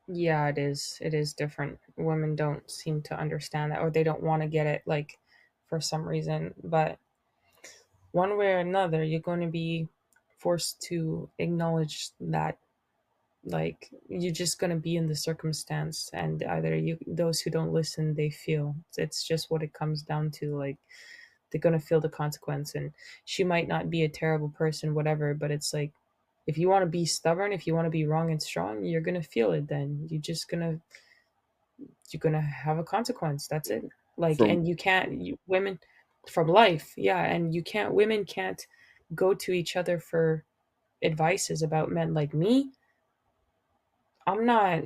Yeah, it is. It is different. Women don't seem to understand that, or they don't want to get it, like, for some reason. But one way or another, you're going to be forced to acknowledge that, like, you're just going to be in the circumstance, and either those who don't listen, they feel. It's just what it comes down to. Like, they're going to feel the consequence, and she might not be a terrible person, whatever, but it's like, if you want to be stubborn, if you want to be wrong and strong, you're going to feel it. Then you're gonna have a consequence. That's it. Like, From and you can't, women, from life, yeah, and you can't, women can't go to each other for advices about men. Like me, i'm not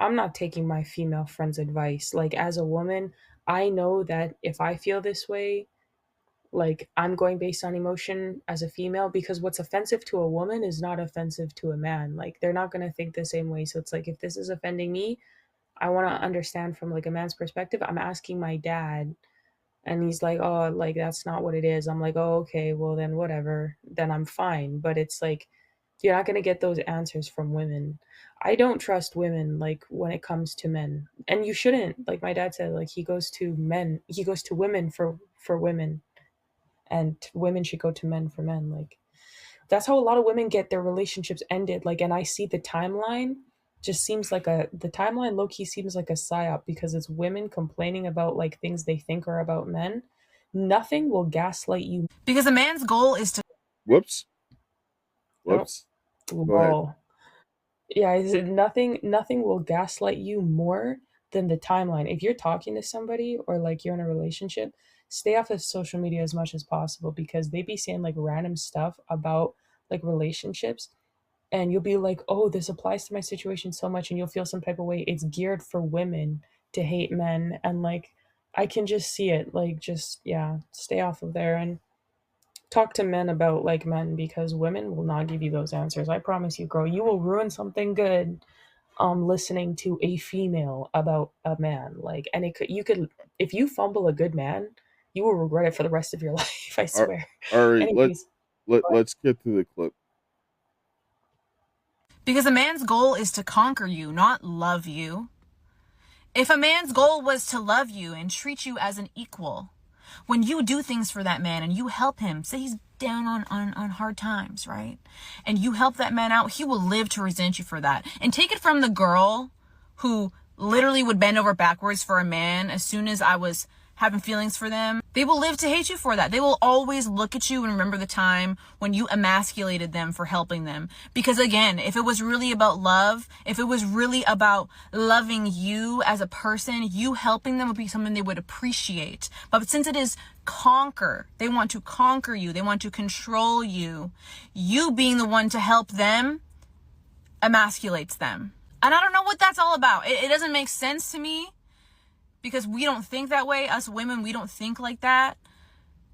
I'm not taking my female friends advice. Like, as a woman, I know that if I feel this way, like, I'm going based on emotion as a female, because what's offensive to a woman is not offensive to a man. Like, they're not going to think the same way. So it's like, if this is offending me, I want to understand from, like, a man's perspective. I'm asking my dad, and he's like, "Oh, like, that's not what it is." I'm like, "Oh, okay, well then whatever. Then I'm fine." But it's like, you're not going to get those answers from women. I don't trust women, like, when it comes to men. And you shouldn't. Like my dad said, like, he goes to women for women, and women should go to men for men. Like, that's how a lot of women get their relationships ended. Like, and I see the timeline just seems like the timeline low key seems like a psyop, because it's women complaining about, like, things they think are about men. Nothing will gaslight you. Because a man's goal is to whoops, Oh, whoops. Go ahead. whoa. Yeah, is it nothing will gaslight you more than the timeline. If you're talking to somebody, or like you're in a relationship, stay off of social media as much as possible, because they be saying, like, random stuff about, like, relationships, and you'll be like, "Oh, this applies to my situation so much," and you'll feel some type of way. It's geared for women to hate men, and, like, I can just see it. Like, just, yeah, stay off of there and talk to men about, like, men, because women will not give you those answers. I promise you, girl, you will ruin something good listening to a female about a man. Like, and you could, if you fumble a good man, you will regret it for the rest of your life, I All swear. all right, Anyways, let's get to the clip. because a man's goal is to conquer you, not love you. If a man's goal was to love you and treat you as an equal, when you do things for that man and you help him, say he's down on hard times, right? And you help that man out, he will live to resent you for that. And take it from the girl who literally would bend over backwards for a man as soon as I was having feelings for them, they will live to hate you for that. They will always look at you and remember the time when you emasculated them for helping them. Because again, if it was really about love, if it was really about loving you as a person, you helping them would be something they would appreciate. But since it is conquer, they want to conquer you, they want to control you, you being the one to help them emasculates them. And I don't know what that's all about. It doesn't make sense to me, because we don't think that way. Us women, we don't think like that.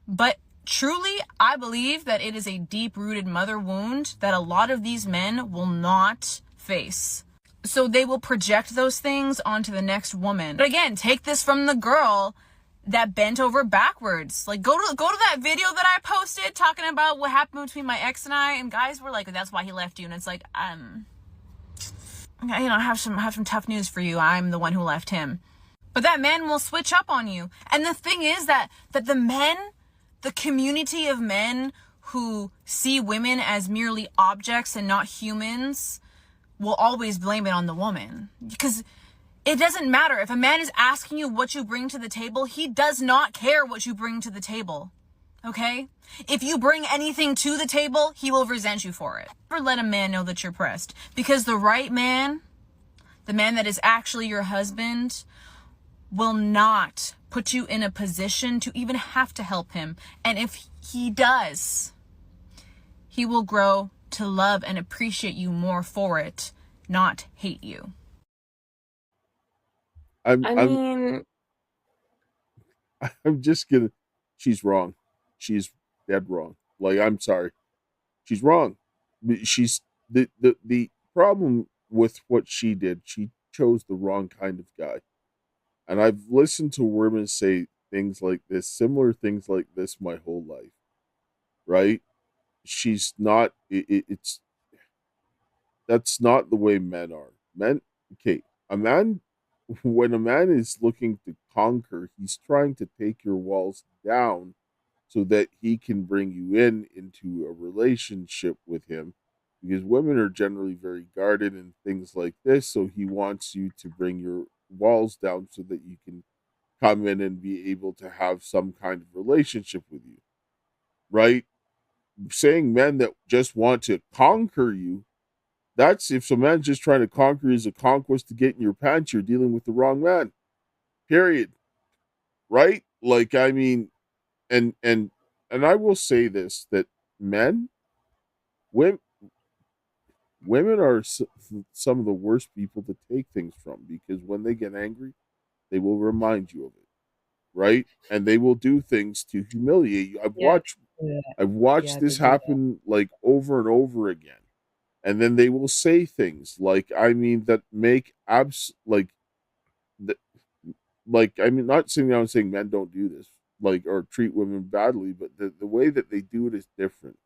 But truly, I believe that it is a deep-rooted mother wound that a lot of these men will not face. So they will project those things onto the next woman. But again, take this from the girl that bent over backwards. Like, go to that video that I posted talking about what happened between my ex and I, and guys were like, that's why he left you. And it's like, you know, I have some tough news for you. I'm the one who left him. But that man will switch up on you. And the thing is that the men, the community of men who see women as merely objects and not humans, will always blame it on the woman. Because it doesn't matter. If a man is asking you what you bring to the table, he does not care what you bring to the table. Okay? If you bring anything to the table, he will resent you for it. Never let a man know that you're pressed. Because the right man, the man that is actually your husband, will not put you in a position to even have to help him. And if he does, he will grow to love and appreciate you more for it, not hate you. I'm just gonna. She's wrong. She's dead wrong. Like, I'm sorry. She's wrong. She's the problem with what she did. She chose the wrong kind of guy. And I've listened to women say things like this, similar things like this, my whole life. Right? She's not. It's that's not the way men are. Men. Okay, a man. When a man is looking to conquer, he's trying to take your walls down so that he can bring you into a relationship with him, because women are generally very guarded and things like this. So he wants you to bring your walls down so that you can come in and be able to have some kind of relationship with you, right? Saying men that just want to conquer you, that's if some man's just trying to conquer you as a conquest to get in your pants, you're dealing with the wrong man. Period. Right? Like, I mean, and I will say this, that men, women, women are some of the worst people to take things from, because when they get angry, they will remind you of it, right? And they will do things to humiliate you. I've watched this happen like over and over again. And then they will say things like, I mean, that make like I mean, not sitting down and saying men don't do this, like, or treat women badly, but the way that they do it is different.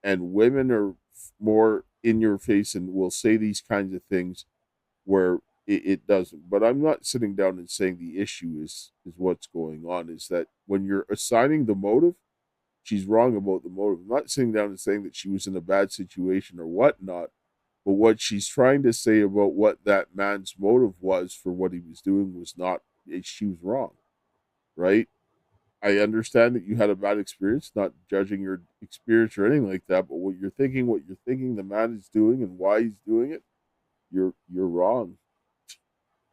And women are more in your face and will say these kinds of things where it doesn't. But I'm not sitting down and saying the issue is what's going on, is that when you're assigning the motive, she's wrong about the motive. I'm not sitting down and saying that she was in a bad situation or whatnot, but what she's trying to say about what that man's motive was for what he was doing was not, she was wrong, right? I understand that you had a bad experience, not judging your experience or anything like that, but what you're thinking the man is doing and why he's doing it, you're wrong,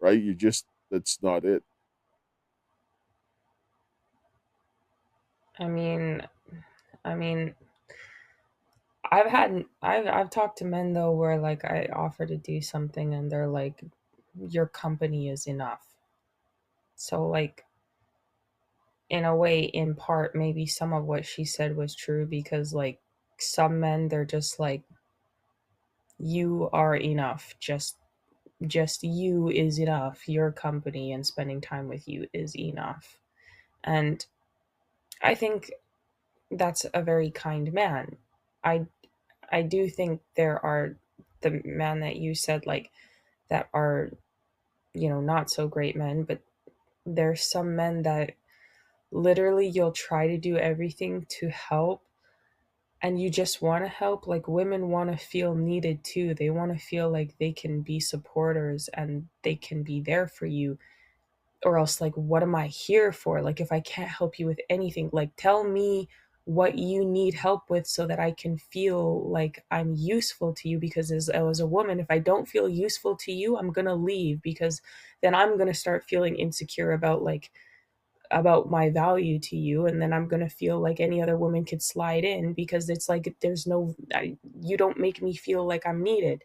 right? That's not it. I mean, I've talked to men though where, like, I offer to do something and they're like, your company is enough. So, like, in a way, in part, maybe some of what she said was true, because, like, some men, they're just like, you are enough. Just you is enough. Your company and spending time with you is enough. And I think that's a very kind man. I do think there are the men that you said, like, that are, not so great men, but there's some men that literally you'll try to do everything to help, and you just want to help, like women want to feel needed too. They want to feel like they can be supporters and they can be there for you. Or else, like, what am I here for? Like, if I can't help you with anything, like, tell me what you need help with so that I can feel like I'm useful to you. Because as a woman, if I don't feel useful to you, I'm gonna leave, because then I'm gonna start feeling insecure about my value to you, and then I'm going to feel like any other woman could slide in, because it's like you don't make me feel like I'm needed.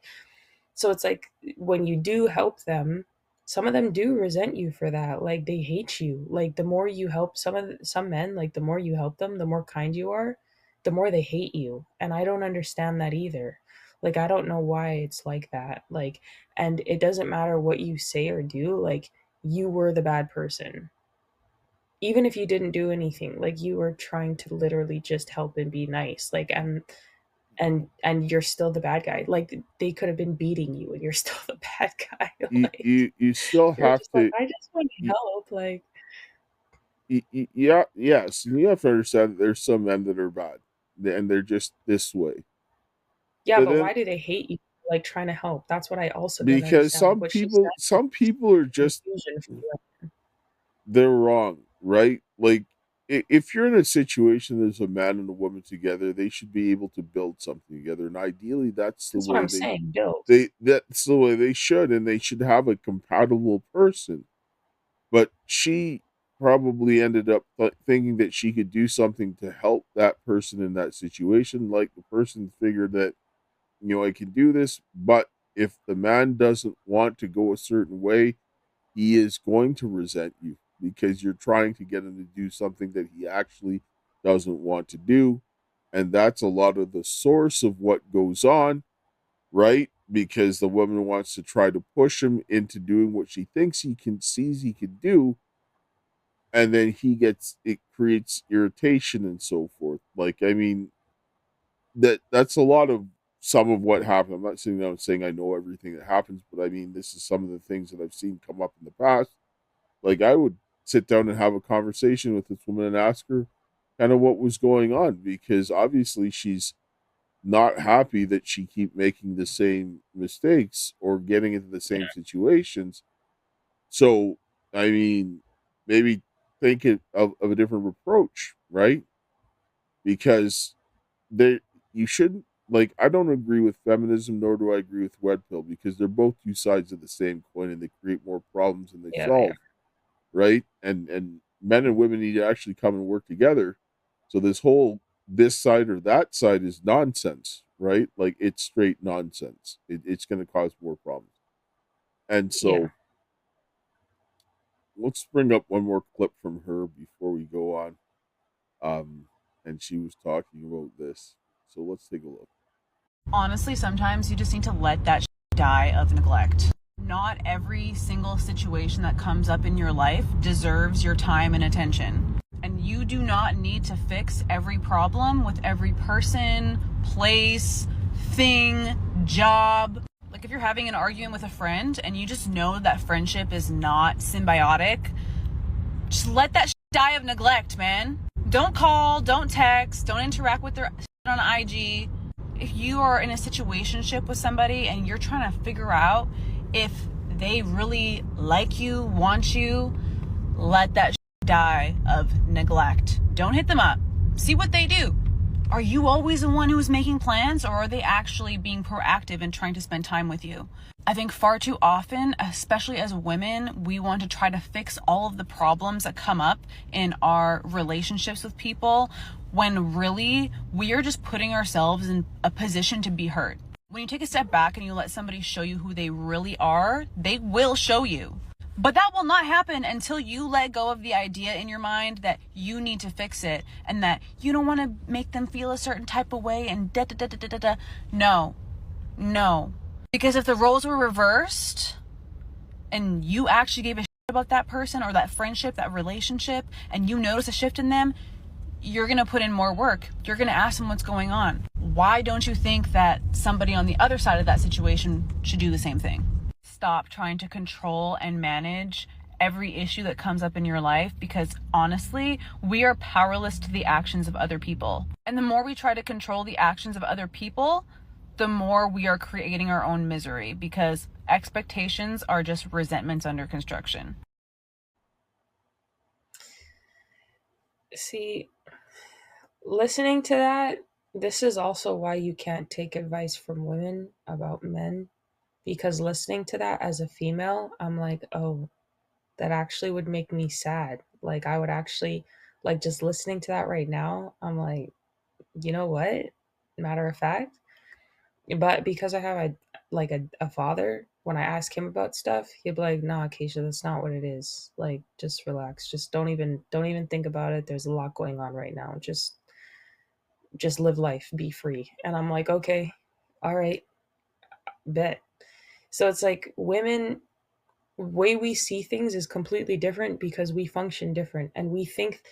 So it's like, when you do help them, some of them do resent you for that. Like, they hate you. Like, the more you help some men, like, the more you help them, the more kind you are, the more they hate you. And I don't understand that either. Like, I don't know why it's like that. Like, and it doesn't matter what you say or do, like, you were the bad person. Even if you didn't do anything, like, you were trying to literally just help and be nice, like, and you're still the bad guy. Like, they could have been beating you and you're still the bad guy. Like, You still you're have just like, to. I just want to You, help. Like, yeah, yes, and you have to understand that there's some men that are bad, and they're just this way. yeah, But but then, why do they hate you, like, trying to help? That's what I also don't because understand. Like, what she said is some people are just confusion for you. they're wrong, right? Like, if you're in a situation there's a man and a woman together, they should be able to build something together, and ideally, that's the That's what way I'm saying, build. that's the way they should, and they should have a compatible person. But she probably ended up thinking that she could do something to help that person in that situation. Like, the person figured that, I can do this, but if the man doesn't want to go a certain way, he is going to resent you because you're trying to get him to do something that he actually doesn't want to do. And that's a lot of the source of what goes on, right? Because the woman wants to try to push him into doing what she thinks sees he can do, and then it creates irritation and so forth. Like, I mean, that's a lot of some of what happened. I'm not saying I know everything that happens, but I mean, this is some of the things that I've seen come up in the past. Like, I would sit down and have a conversation with this woman and ask her kind of what was going on, because obviously she's not happy that she keep making the same mistakes or getting into the Yeah, same situations. So, I mean, maybe of a different approach, right? Because they you shouldn't, like, I don't agree with feminism, nor do I agree with red pill, because they're both two sides of the same coin, and they create more problems than they yeah, they solve, right? And men and women need to actually come and work together. So this side or that side is nonsense, right? Like, it's straight nonsense. It's going to cause more problems. And yeah. so let's bring up one more clip from her before we go on. Um, and she was talking about this. So let's take a look. Honestly, sometimes you just need to let that die of neglect. Not every single situation that comes up in your life deserves your time and attention. And you do not need to fix every problem with every person, place, thing, job. Like, if you're having an argument with a friend and you just know that friendship is not symbiotic, just let that die of neglect, man. Don't call, don't text, don't interact with their on IG. If you are in a situationship with somebody and you're trying to figure out if they really like you, want you, let that die of neglect. Don't hit them up. See what they do. Are you always the one who's making plans, or are they actually being proactive and trying to spend time with you? I think far too often, especially as women, we want to try to fix all of the problems that come up in our relationships with people, when really we are just putting ourselves in a position to be hurt. When you take a step back and you let somebody show you who they really are, they will show you. But that will not happen until you let go of the idea in your mind that you need to fix it and that you don't want to make them feel a certain type of way and da da da da da da. No. Because if the roles were reversed and you actually gave a shit about that person or that friendship, that relationship, and you notice a shift in them, you're going to put in more work. You're going to ask them what's going on. Why don't you think that somebody on the other side of that situation should do the same thing? Stop trying to control and manage every issue that comes up in your life, because honestly, we are powerless to the actions of other people. And the more we try to control the actions of other people, the more we are creating our own misery, because expectations are just resentments under construction. See, listening to that, this is also why you can't take advice from women about men, because listening to that as a female, I'm like, oh, that actually would make me sad. Like, I would actually, like, just listening to that right now, I'm like, you know what? Matter of fact, but because I have a father, when I ask him about stuff, he'll be like, "Nah, Keisha, that's not what it is. Like, just relax. Just don't even think about it. There's a lot going on right now. Just live life, be free." And I'm like, "Okay, all right, bet." So it's like women, way we see things is completely different because we function different, and we think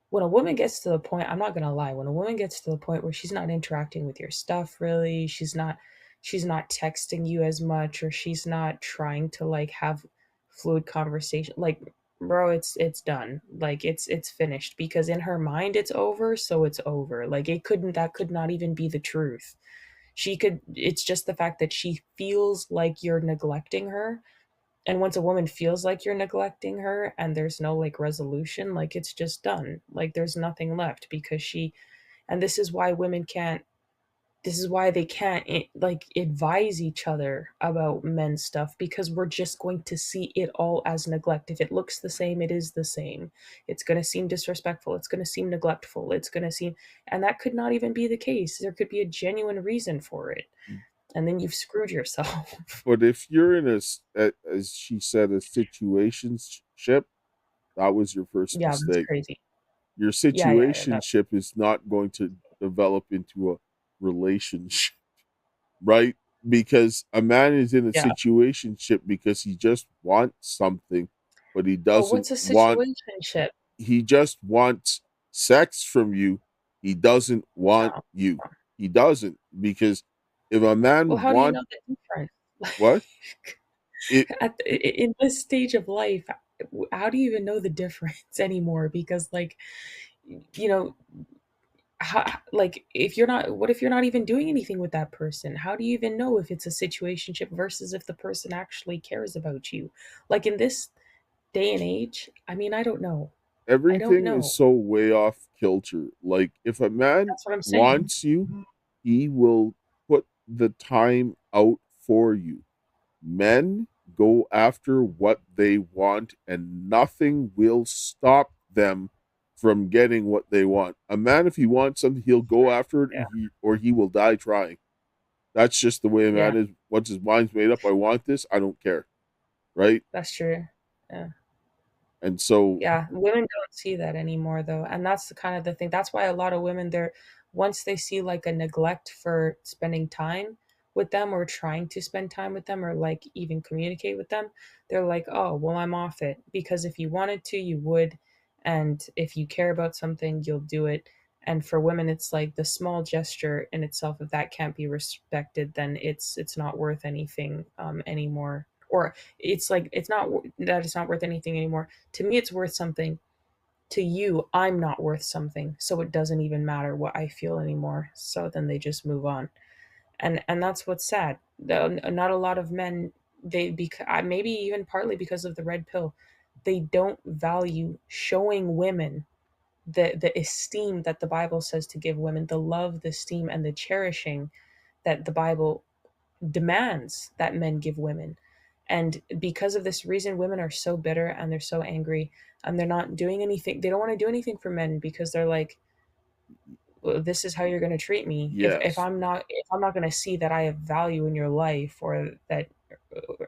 when a woman gets to the point, I'm not gonna lie, when a woman gets to the point where she's not interacting with your stuff really, she's not texting you as much, or she's not trying to like have fluid conversation, like, bro, it's done. Like it's finished, because in her mind it's over, so it's over. Like that could not even be the truth. It's just the fact that she feels like you're neglecting her, and once a woman feels like you're neglecting her and there's no like resolution, like it's just done. Like there's nothing left, because and this is why women can't, this is why they can't like advise each other about men's stuff, because we're just going to see it all as neglect. If it looks the same, it is the same. It's going to seem disrespectful. It's going to seem neglectful. It's going to seem, and that could not even be the case. There could be a genuine reason for it. And then you've screwed yourself. But if you're in as she said, a situationship, that was your first Yeah, that's mistake. crazy. Your Yeah. situationship is not going to develop into a relationship, right? Because a man is in a Yeah. situationship because he just wants something, but he But doesn't what's a want, situationship? he just wants sex from you. He doesn't want No. you. He doesn't, because if a Well, man how do you want know the difference? what? It In this stage of life, how do you even know the difference anymore? Because, like, you know, like, if you're not, what if you're not even doing anything with that person? How do you even know if it's a situationship versus if the person actually cares about you? Like, in this day and age, I mean, I don't know. I don't everything is know. so way off kilter. Like, if a man That's what I'm saying. wants you, he will put the time out for you. Men go after what they want, and nothing will stop them from getting what they want. A man, if he wants something, he'll go after it, Yeah. or he will die trying. That's just the way a Yeah, man is. Once his mind's made up, I want this, I don't care. Right? that's true. Yeah. And so, Yeah, women don't see that anymore though. And that's the kind of the thing. That's why a lot of women, they're, once they see like a neglect for spending time with them, or trying to spend time with them, or like even communicate with them, they're like, "Oh, well, I'm off it." Because if you wanted to, you would, and if you care about something, you'll do it. And for women, it's like the small gesture in itself, if that can't be respected, then it's not worth anything anymore. Or it's like, it's not that it's not worth anything anymore. To me, it's worth something. To you, I'm not worth something, so it doesn't even matter what I feel anymore. So then they just move on. And that's what's sad. Not a lot of men, maybe even partly because of the red pill, they don't value showing women the esteem that the Bible says to give women, the love, the esteem, and the cherishing that the Bible demands that men give women. And because of this reason, women are so bitter and they're so angry, and they're not doing anything. They don't want to do anything for men, because they're like, well, this is how you're going to treat me. yes, If I'm not going to see that I have value in your life, or that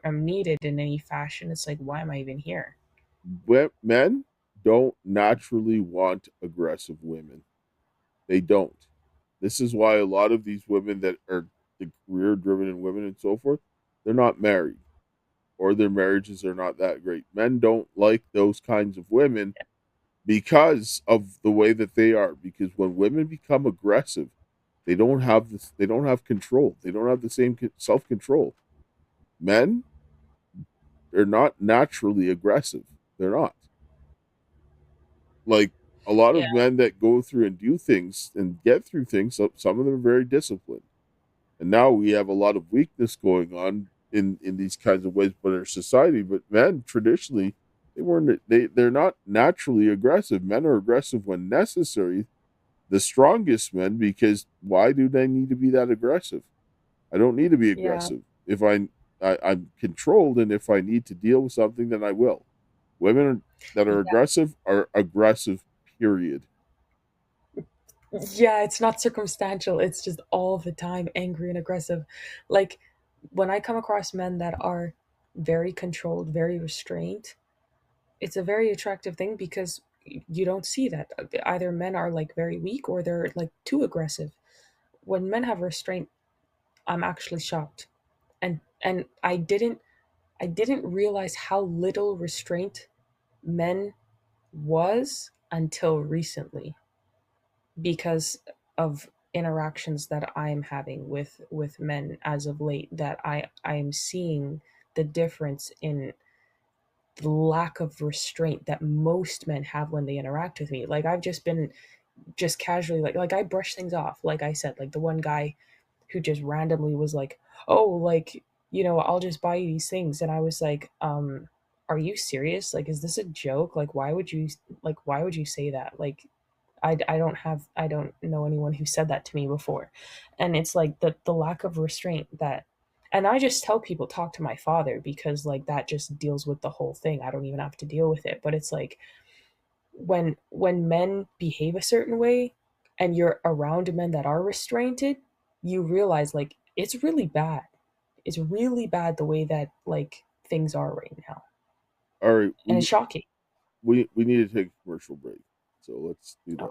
I'm needed in any fashion, it's like, why am I even here? men don't naturally want aggressive women. They don't. This is why a lot of these women that are the career driven women and so forth, they're not married, or their marriages are not that great. Men don't like those kinds of women because of the way that they are. Because when women become aggressive, they don't have this. They don't have control. They don't have the same self control. Men, they're not naturally aggressive. They're not. Like a lot Yeah. of men that go through and do things and get through things, some of them are very disciplined. And now we have a lot of weakness going on in these kinds of ways in our society. But men traditionally, they're not naturally aggressive. Men are aggressive when necessary. The strongest men, because why do they need to be that aggressive? I don't need to be Yeah. aggressive. If I'm controlled, and if I need to deal with something, then I will. Women that are aggressive, period. Yeah, it's not circumstantial. It's just all the time angry and aggressive. Like when I come across men that are very controlled, very restrained, it's a very attractive thing because you don't see that. Either men are like very weak or they're like too aggressive. When men have restraint, I'm actually shocked. And I didn't realize how little restraint men was until recently because of interactions that I'm having with men as of late, that I'm seeing the difference in the lack of restraint that most men have when they interact with me. Like I've just been just casually like I brush things off. Like I said, like the one guy who just randomly was like, "Oh, like, I'll just buy you these things." And I was like, are you serious? Like, is this a joke? Like, why would you say that? Like, I don't know anyone who said that to me before. And it's like the lack of restraint that, and I just tell people, talk to my father, because like that just deals with the whole thing. I don't even have to deal with it. But it's like when men behave a certain way and you're around men that are restrained, you realize like it's really bad. It's really bad the way that like things are right now. All right, And it's shocking. we need to take a commercial break, so let's do that.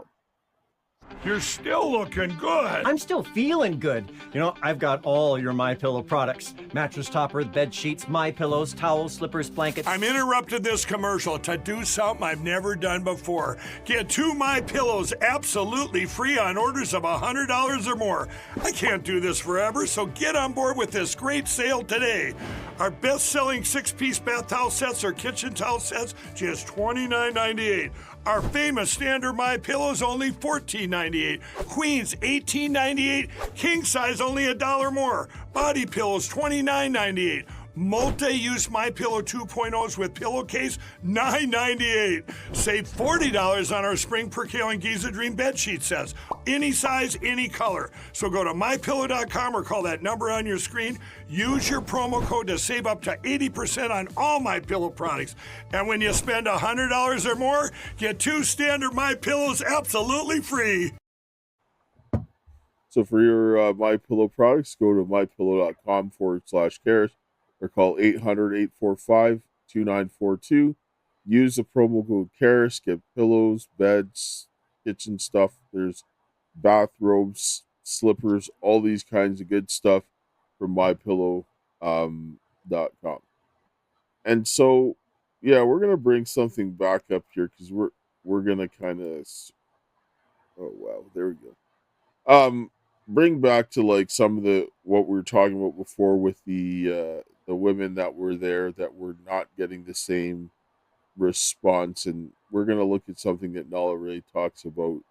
You're still looking good. I'm still feeling good. I've got all your MyPillow products. Mattress topper, bed sheets, MyPillows, towels, slippers, blankets. I'm interrupted this commercial to do something I've never done before. Get 2 MyPillows absolutely free on orders of $100 or more. I can't do this forever, so get on board with this great sale today. Our best-selling 6-piece bath towel sets or kitchen towel sets, just $29.98. Our famous standard MyPillows only $14.98. Queens $18.98. King size only $1 more. Body pillows $29.98. Multi-use MyPillow 2.0s with pillowcase $9.98. Save $40 on our Spring Percale and Giza Dream bedsheet sets. Any size, any color. So go to MyPillow.com or call that number on your screen. Use your promo code to save up to 80% on all MyPillow products. And when you spend $100 or more, get 2 standard MyPillows absolutely free. So for your MyPillow products, go to mypillow.com/cares or call 800-845-2942. Use the promo code CARES. Get pillows, beds, kitchen stuff. There's bathrobes, slippers, all these kinds of good stuff from mypillow.com. And so, yeah, we're gonna bring something back up here because we're gonna kind of. Oh wow, there we go. Bring back to like some of the what we were talking about before with the women that were there that were not getting the same response, and we're gonna look at something that Nala Ray talks about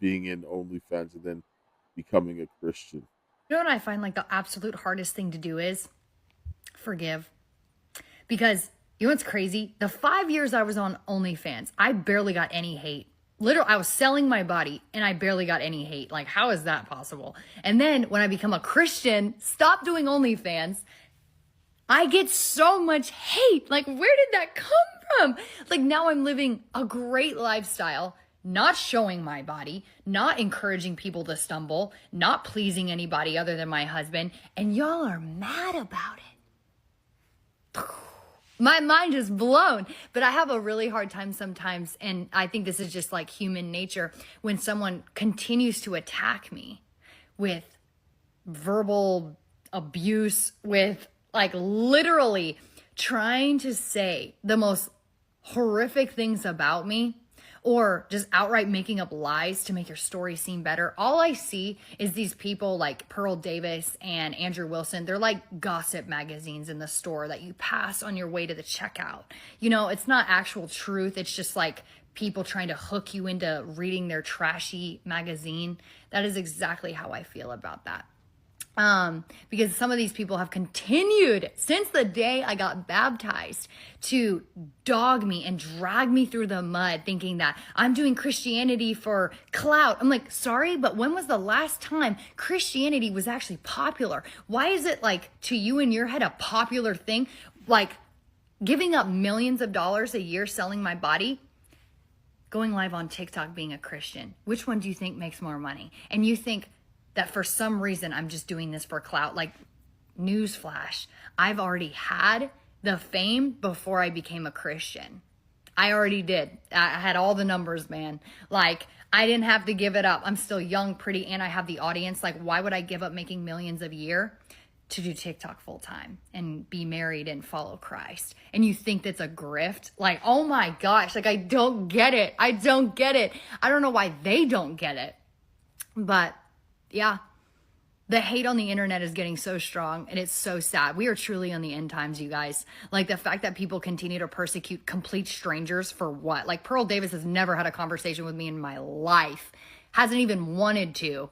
being in OnlyFans and then becoming a Christian. You know what I find like the absolute hardest thing to do is forgive. Because you know what's crazy? The 5 years I was on OnlyFans, I barely got any hate. Literally, I was selling my body and I barely got any hate. Like, how is that possible? And then when I become a Christian, stop doing OnlyFans, I get so much hate. Like, where did that come from? Like, now I'm living a great lifestyle, not showing my body, not encouraging people to stumble, not pleasing anybody other than my husband, and y'all are mad about it. My mind is blown, but I have a really hard time sometimes, and I think this is just like human nature, when someone continues to attack me with verbal abuse, with like literally trying to say the most horrific things about me, or just outright making up lies to make your story seem better. All I see is these people like Pearl Davis and Andrew Wilson. They're like gossip magazines in the store that you pass on your way to the checkout. You know, it's not actual truth. It's just like people trying to hook you into reading their trashy magazine. That is exactly how I feel about that. Because some of these people have continued since the day I got baptized to dog me and drag me through the mud thinking that I'm doing Christianity for clout. I'm like, sorry, but when was the last time Christianity was actually popular? Why is it like to you in your head a popular thing? Like giving up millions of dollars a year selling my body, going live on TikTok being a Christian. Which one do you think makes more money? And you think that for some reason I'm just doing this for clout. Like, newsflash, I've already had the fame before I became a Christian. I already did. I had all the numbers, man. Like, I didn't have to give it up. I'm still young, pretty, and I have the audience. Like, why would I give up making millions a year to do TikTok full time and be married and follow Christ? And you think that's a grift? Like, oh my gosh, like I don't get it. I don't get it. I don't know why they don't get it. But yeah, the hate on the internet is getting so strong and it's so sad. We are truly on the end times, you guys. Like the fact that people continue to persecute complete strangers for what? Like Pearl Davis has never had a conversation with me in my life, hasn't even wanted to,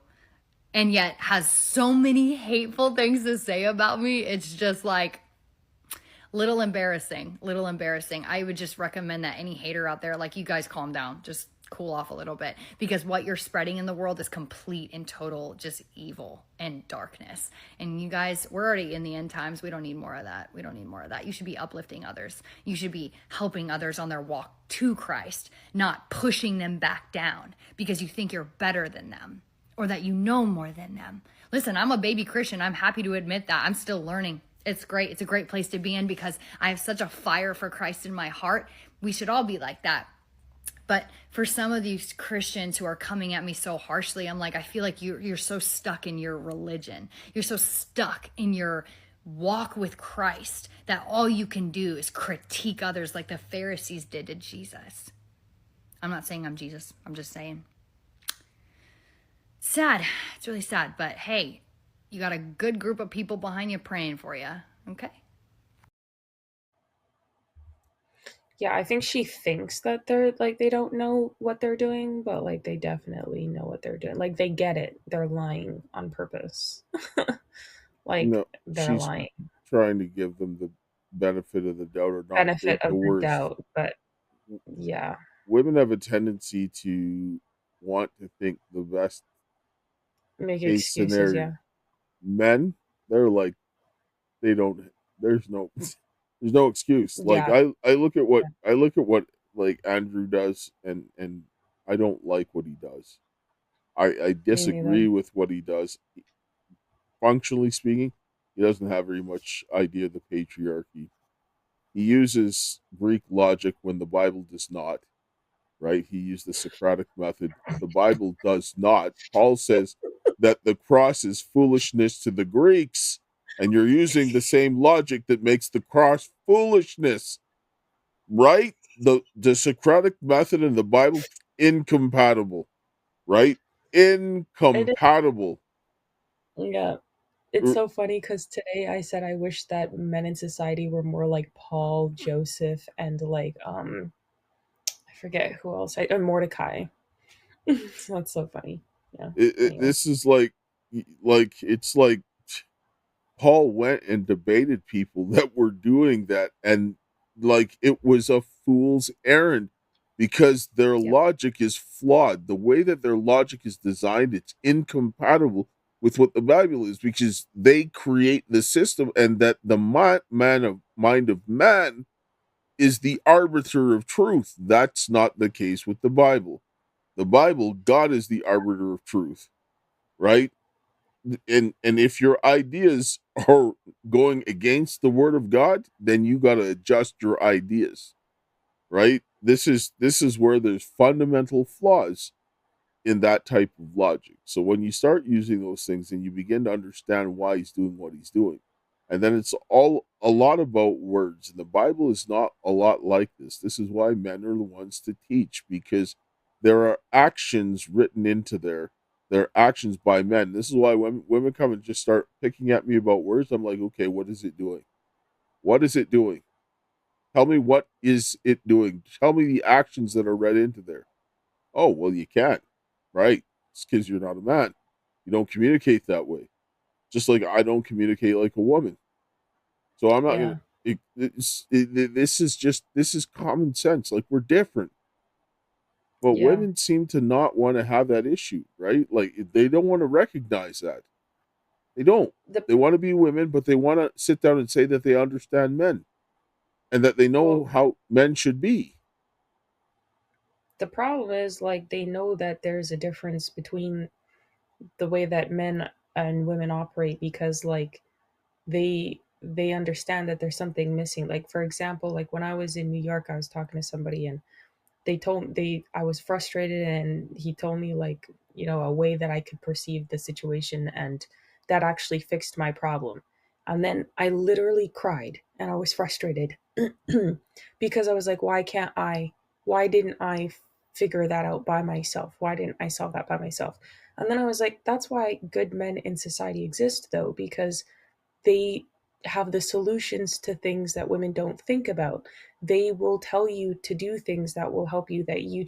and yet has so many hateful things to say about me. It's just like little embarrassing. I would just recommend that any hater out there, like, you guys calm down, just cool off a little bit, because what you're spreading in the world is complete and total just evil and darkness. And you guys, we're already in the end times. We don't need more of that. You should be uplifting others. You should be helping others on their walk to Christ, not pushing them back down because you think you're better than them or that you know more than them. Listen, I'm a baby Christian. I'm happy to admit that. I'm still learning. It's great. It's a great place to be in because I have such a fire for Christ in my heart. We should all be like that. But for some of these Christians who are coming at me so harshly, I'm like, I feel like you're so stuck in your religion. You're so stuck in your walk with Christ that all you can do is critique others like the Pharisees did to Jesus. I'm not saying I'm Jesus. I'm just saying. Sad. It's really sad. But hey, you got a good group of people behind you praying for you. Okay? Yeah, I think she thinks that they're like they don't know what they're doing, but like they definitely know what they're doing. Like they get it. They're lying on purpose. Like No, they're she's lying. trying to give them the benefit of the doubt or not Benefit think of the the worst. doubt, but yeah. Women have a tendency to want to think the best Make case excuses, scenario. yeah. Men, they're like, they don't. There's no excuse. Like Yeah. I look at what like Andrew does, and I don't like what he does. I disagree with what he does. Functionally speaking, he doesn't have very much idea of the patriarchy. He uses Greek logic when the Bible does not. Right? He used the Socratic method. The Bible does not. Paul says that the cross is foolishness to the Greeks, and you're using the same logic that makes the cross foolishness. Right? The Socratic method and the Bible, incompatible. Right? Incompatible. Yeah. It's so funny because today I said I wish that men in society were more like Paul, Joseph, and like I forget who else. Mordecai. So that's so funny. Yeah. Anyway. This is like it's like Paul went and debated people that were doing that, and like it was a fool's errand because their logic is flawed. The way that their logic is designed, it's incompatible with what the Bible is, because they create the system, and that the mind of man is the arbiter of truth. That's not the case with the Bible. The Bible, God is the arbiter of truth, right? And if your ideas are going against the word of God, then you got to adjust your ideas, right? This is where there's fundamental flaws in that type of logic. So when you start using those things and you begin to understand why he's doing what he's doing, and then it's all a lot about words. And the Bible is not a lot like this. This is why men are the ones to teach, because there are actions written into there. There are actions by men. This is why when women come and just start picking at me about words, I'm like, okay, what is it doing? What is it doing? Tell me what is it doing? Tell me the actions that are read into there. Oh, well, you can't, right? It's because you're not a man. You don't communicate that way. Just like I don't communicate like a woman. So I'm not Yeah. gonna. This is common sense. Like we're different, but Yeah. women seem to not want to have that issue, right? Like they don't want to recognize that. They don't. The They want to be women, but they want to sit down and say that they understand men and that they know well, how men should be. the problem is like they know that there's a difference between the way that men and women operate because like they understand that there's something missing. Like for example, like when I was in New York, I was talking to somebody and they I was frustrated and he told me like, a way that I could perceive the situation and that actually fixed my problem. And then I literally cried and I was frustrated because I was like, why didn't I figure that out by myself? Why didn't I solve that by myself? And then I was like, that's why good men in society exist though, because they have the solutions to things that women don't think about. They will tell you to do things that will help you that you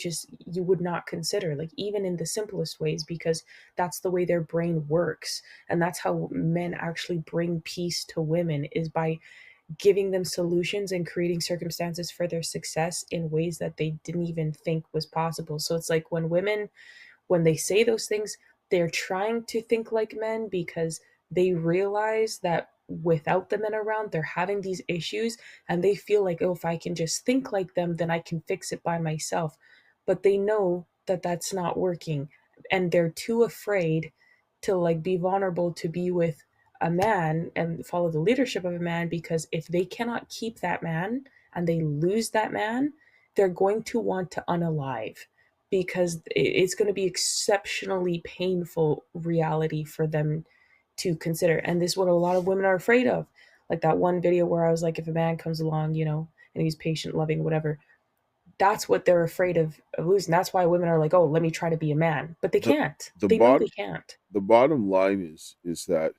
would not consider, like even in the simplest ways, because that's the way their brain works. And that's how men actually bring peace to women, is by giving them solutions and creating circumstances for their success in ways that they didn't even think was possible. So it's like when they say those things, they're trying to think like men because they realize that without the men around, they're having these issues and they feel like, oh, if I can just think like them, then I can fix it by myself. But they know that that's not working and they're too afraid to like be vulnerable to be with a man and follow the leadership of a man, because if they cannot keep that man and they lose that man, they're going to want to unalive, because it's going to be exceptionally painful reality for them to consider. And this is what a lot of women are afraid of. Like that one video where I was like, if a man comes along, and he's patient, loving, whatever, that's what they're afraid of losing. That's why women are like, oh, let me try to be a man. But they The can't. the They know they bottom can't. the bottom line is that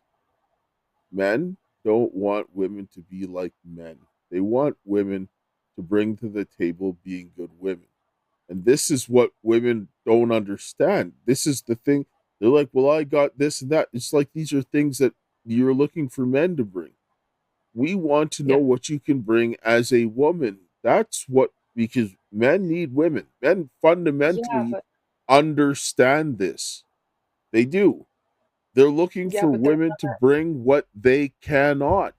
men don't want women to be like men. They want women to bring to the table being good women. And this is what women don't understand. This is the thing. They're like, well, I got this and that. It's like these are things that you're looking for men to bring. We want to know Yep. what you can bring as a woman. That's what, because men need women. Men Yeah, fundamentally but understand this. They do. They're looking yeah, for but they're women to bring what they cannot.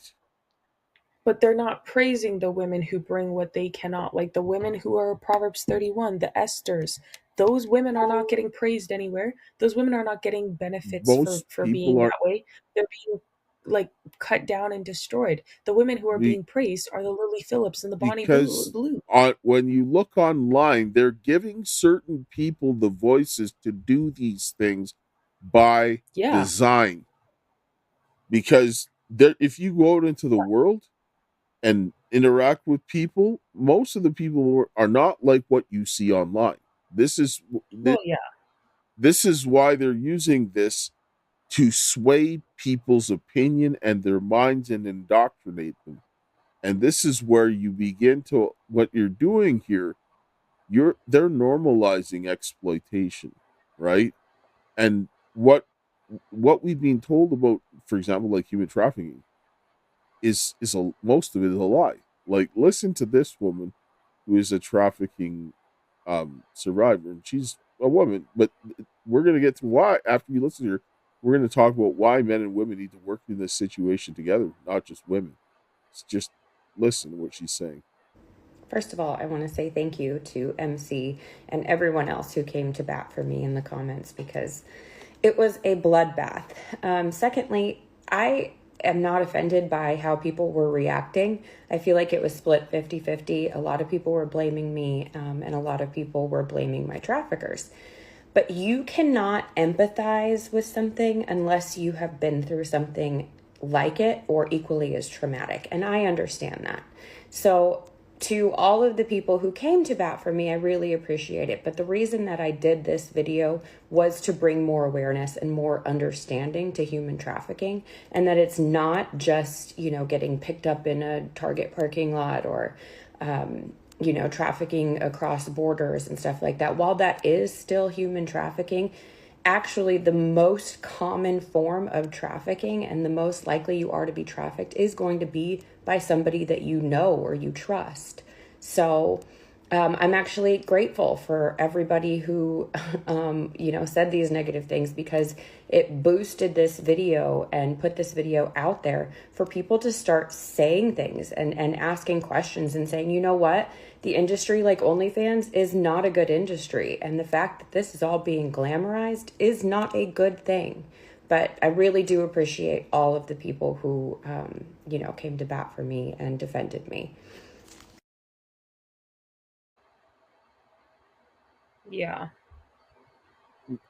but they're not praising the women who bring what they cannot, like the women who are Proverbs 31, the Esthers. Those women are not getting praised anywhere. Those women are not getting benefits for Most being people that are, way. They're being like cut down and destroyed. The women who are be, being praised are the Lily Phillips and the Bonnie because Blue. when you look online, they're giving certain people the voices to do these things by Yeah. design. Because if you go out into the world and interact with people, most of the people are not like what you see online. This is Well, yeah. this is why they're using this to sway people's opinion and their minds and indoctrinate them. And this is where you begin to, what you're doing here, they're normalizing exploitation, right? And what we've been told about, for example, like human trafficking, is most of it is a lie. Like, listen to this woman who is a trafficking survivor, and she's a woman. But we're gonna get to why after you listen to her. We're gonna talk about why men and women need to work through this situation together, not just women. It's just listen to what she's saying. First of all, I want to say thank you to MC and everyone else who came to bat for me in the comments, because it was a bloodbath. Secondly, I am not offended by how people were reacting. I feel like it was split 50-50. A lot of people were blaming me, and a lot of people were blaming my traffickers. But you cannot empathize with something unless you have been through something like it or equally as traumatic. And I understand that. So to all of the people who came to bat for me, I really appreciate it. But the reason that I did this video was to bring more awareness and more understanding to human trafficking, and that it's not just, you know, getting picked up in a Target parking lot or, you know, trafficking across borders and stuff like that. While that is still human trafficking, actually the most common form of trafficking and the most likely you are to be trafficked is going to be by somebody that you know or you trust. So I'm actually grateful for everybody who, you know, said these negative things, because it boosted this video and put this video out there for people to start saying things and asking questions and saying, you know what? The industry like OnlyFans is not a good industry. And the fact that this is all being glamorized is not a good thing. But I really do appreciate all of the people who, you know, came to bat for me and defended me. Yeah.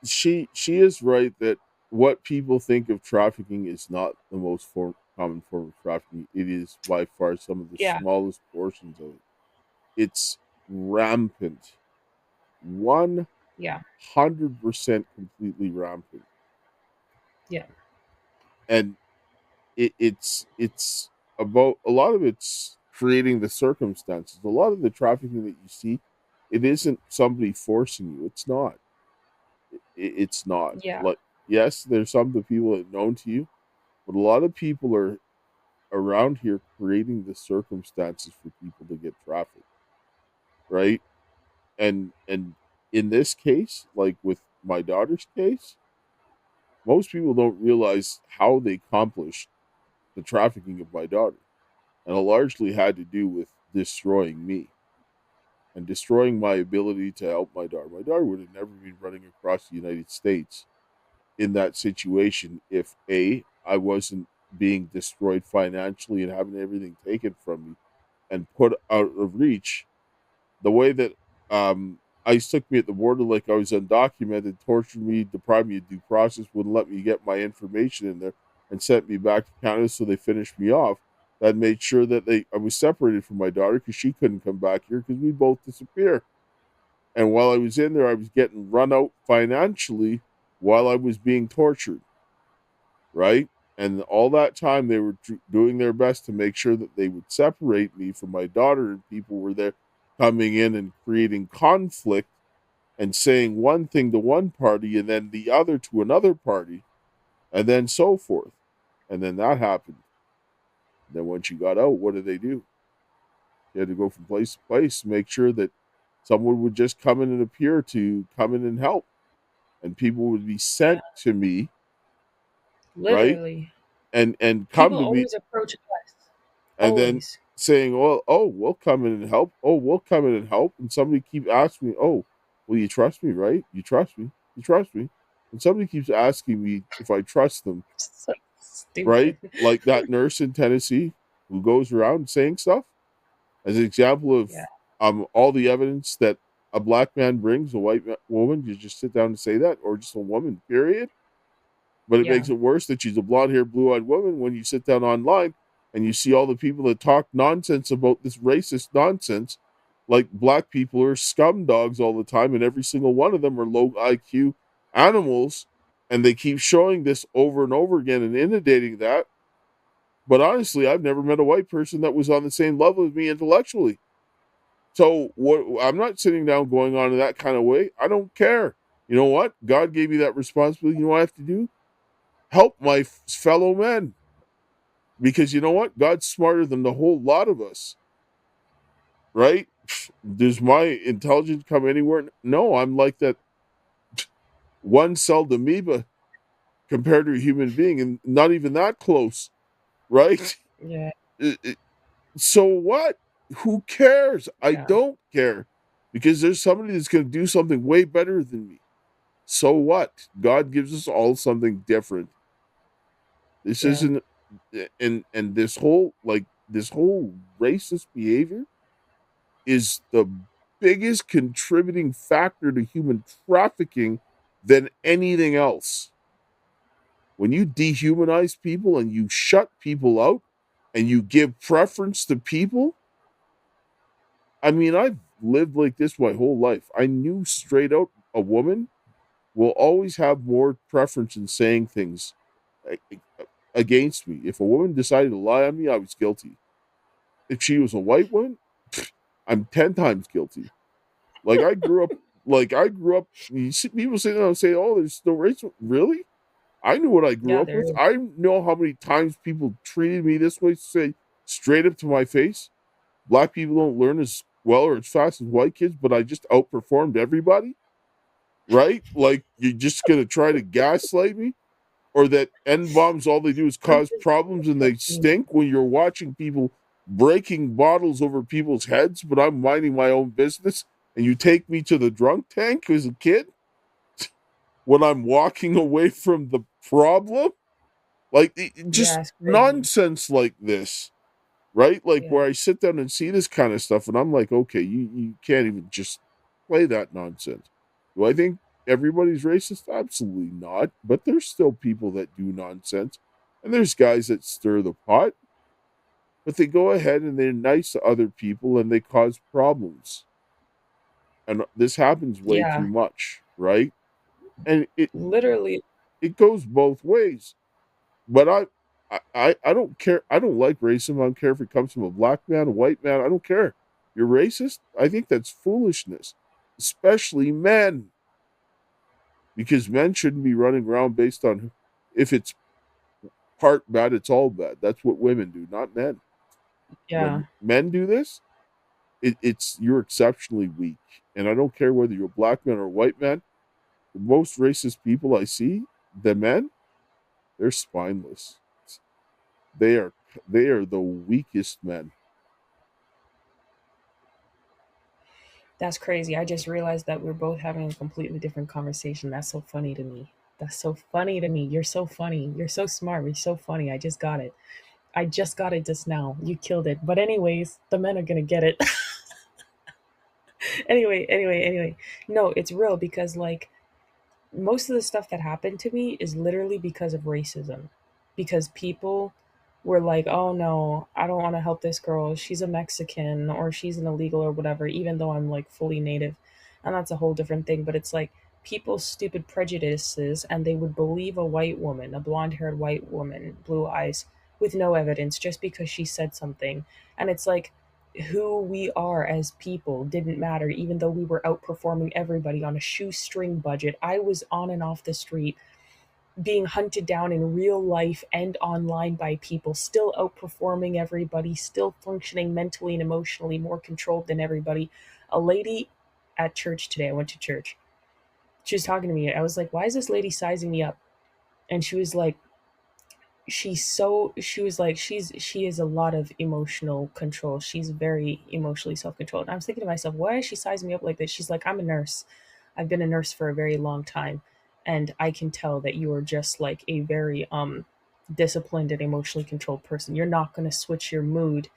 She is right that what people think of trafficking is not the most common form of trafficking. It is by far some of the Yeah. smallest portions of it. It's rampant. 100% Yeah. completely rampant. Yeah. And it's about, a lot of it's creating the circumstances. A lot of the trafficking that you see, it isn't somebody forcing you. It's not. It's not. Yeah. Like, yes, there's some of the people that are known to you, but a lot of people are around here creating the circumstances for people to get trafficked, right? And in this case, like with my daughter's case, most people don't realize how they accomplished the trafficking of my daughter, and it largely had to do with destroying me and destroying my ability to help my daughter. My daughter would have never been running across the United States in that situation if I wasn't being destroyed financially and having everything taken from me and put out of reach. The way that ICE took me at the border like I was undocumented, tortured me, deprived me of due process, wouldn't let me get my information in there, and sent me back to Canada, so they finished me off. That made sure that I was separated from my daughter because she couldn't come back here because we both disappear. And while I was in there, I was getting run out financially while I was being tortured, right? And all that time, they were doing their best to make sure that they would separate me from my daughter, and people were there coming in and creating conflict and saying one thing to one party and then the other to another party, and then so forth. And then that happened. Then when she got out, what did they do? They had to go from place to place to make sure that someone would just come in and appear to come in and help. And people would be sent to me, right? Literally. And come People to me always approach us. and then Always. saying, well, oh, we'll come in and help. Oh, we'll come in and help. And somebody keep asking me, oh, well, you trust me, right? You trust me. You trust me. And somebody keeps asking me if I trust them, So stupid. right? Like that nurse in Tennessee who goes around saying stuff as an example of Yeah. all the evidence that a black man brings a white woman. You just sit down and say that, or just a woman, period. But it Yeah. makes it worse that she's a blonde-haired, blue-eyed woman when you sit down online and you see all the people that talk nonsense about this racist nonsense, like black people are scum dogs all the time, and every single one of them are low IQ animals, and they keep showing this over and over again and inundating that. But honestly, I've never met a white person that was on the same level as me intellectually. So what? I'm not sitting down going on in that kind of way. I don't care. You know what? God gave me that responsibility. You know what I have to do? Help my fellow men. Because you know what? God's smarter than the whole lot of us. Right? Does my intelligence come anywhere? No, I'm like that one-celled amoeba compared to a human being, and not even that close. Right? Yeah. So what? Who cares? I Yeah. don't care. Because there's somebody that's going to do something way better than me. So what? God gives us all something different. This Yeah. isn't, and this whole racist behavior is the biggest contributing factor to human trafficking than anything else. When you dehumanize people and you shut people out and you give preference to people, I mean, I've lived like this my whole life. I knew straight out a woman will always have more preference in saying things against me. If a woman decided to lie on me, I was guilty. If she was a white woman, I'm 10 times guilty. Like I grew up. You see people sitting there and say, "Oh, there's no racism." Really? I knew what I grew Yeah, up there with. is. I know how many times people treated me this way, say straight up to my face. Black people don't learn as well or as fast as white kids, but I just outperformed everybody, right? Like you're just gonna try to gaslight me, or that N bombs all they do is cause problems and they stink when you're watching people breaking bottles over people's heads, but I'm minding my own business, and you take me to the drunk tank as a kid when I'm walking away from the problem, like just Yeah, it's crazy. nonsense like this, right? Like Yeah. where I sit down and see this kind of stuff, and I'm like, okay, you can't even just play that nonsense. Do I think everybody's racist? Absolutely not. But there's still people that do nonsense, and there's guys that stir the pot, but they go ahead and they're nice to other people and they cause problems. And this happens way Yeah. too much, right? And Literally. it goes both ways. But I don't care. I don't like racism. I don't care if it comes from a black man, a white man. I don't care. You're racist? I think that's foolishness, especially men, because men shouldn't be running around based on if it's part bad, it's all bad. That's what women do, not men. Yeah. When men do this, it's you're exceptionally weak. And I don't care whether you're a black man or a white man. The most racist people I see, the men, they're spineless. They are they are the weakest men. That's crazy. I just realized that we're both having a completely different conversation. That's so funny to me. That's so funny to me. You're so funny. You're so smart. You're so funny. I just got it. I just got it just now. You killed it. But anyways, the men are gonna get it. Anyway. No, it's real because like most of the stuff that happened to me is literally because of racism. Because people were like, oh no, I don't want to help this girl. She's a Mexican or she's an illegal or whatever, even though I'm like fully native. And that's a whole different thing. But it's like people's stupid prejudices and they would believe a white woman, a blonde haired white woman, blue eyes, with no evidence just because she said something. And it's like, who we are as people didn't matter, even though we were outperforming everybody on a shoestring budget. I was on and off the street being hunted down in real life and online by people, still outperforming everybody, still functioning mentally and emotionally more controlled than everybody. A lady at church today, I went to church. She was talking to me. I was like, why is this lady sizing me up? And she was like, she was like she has a lot of emotional control. She's very emotionally self-controlled. And I was thinking to myself, why is she sizing me up like this? She's like, I'm a nurse. I've been a nurse for a very long time, and I can tell that you are just like a very disciplined and emotionally controlled person. You're not going to switch your mood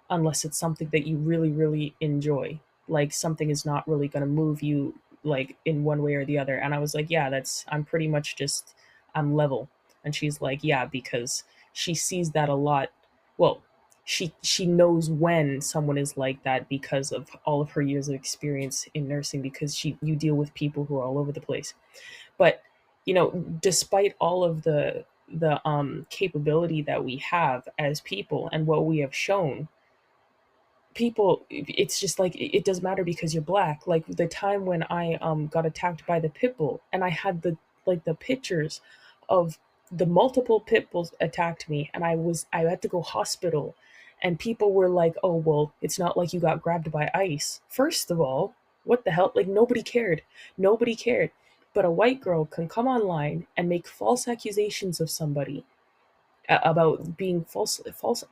unless it's something that you really really enjoy. Like something is not really going to move you like in one way or the other. And I was like, yeah, that's I'm pretty much just I'm level. And she's like, yeah, because she sees that a lot. Well, she knows when someone is like that because of all of her years of experience in nursing, because she you deal with people who are all over the place. But you know, despite all of the capability that we have as people and what we have shown, people, it's just like it doesn't matter because you're black. Like the time when I got attacked by the pit bull, and I had the pictures of the multiple pit bulls attacked me, and I had to go hospital, and people were like, oh well, it's not like you got grabbed by ice. First of all, what the hell? Like nobody cared. But a white girl can come online and make false accusations of somebody, about being false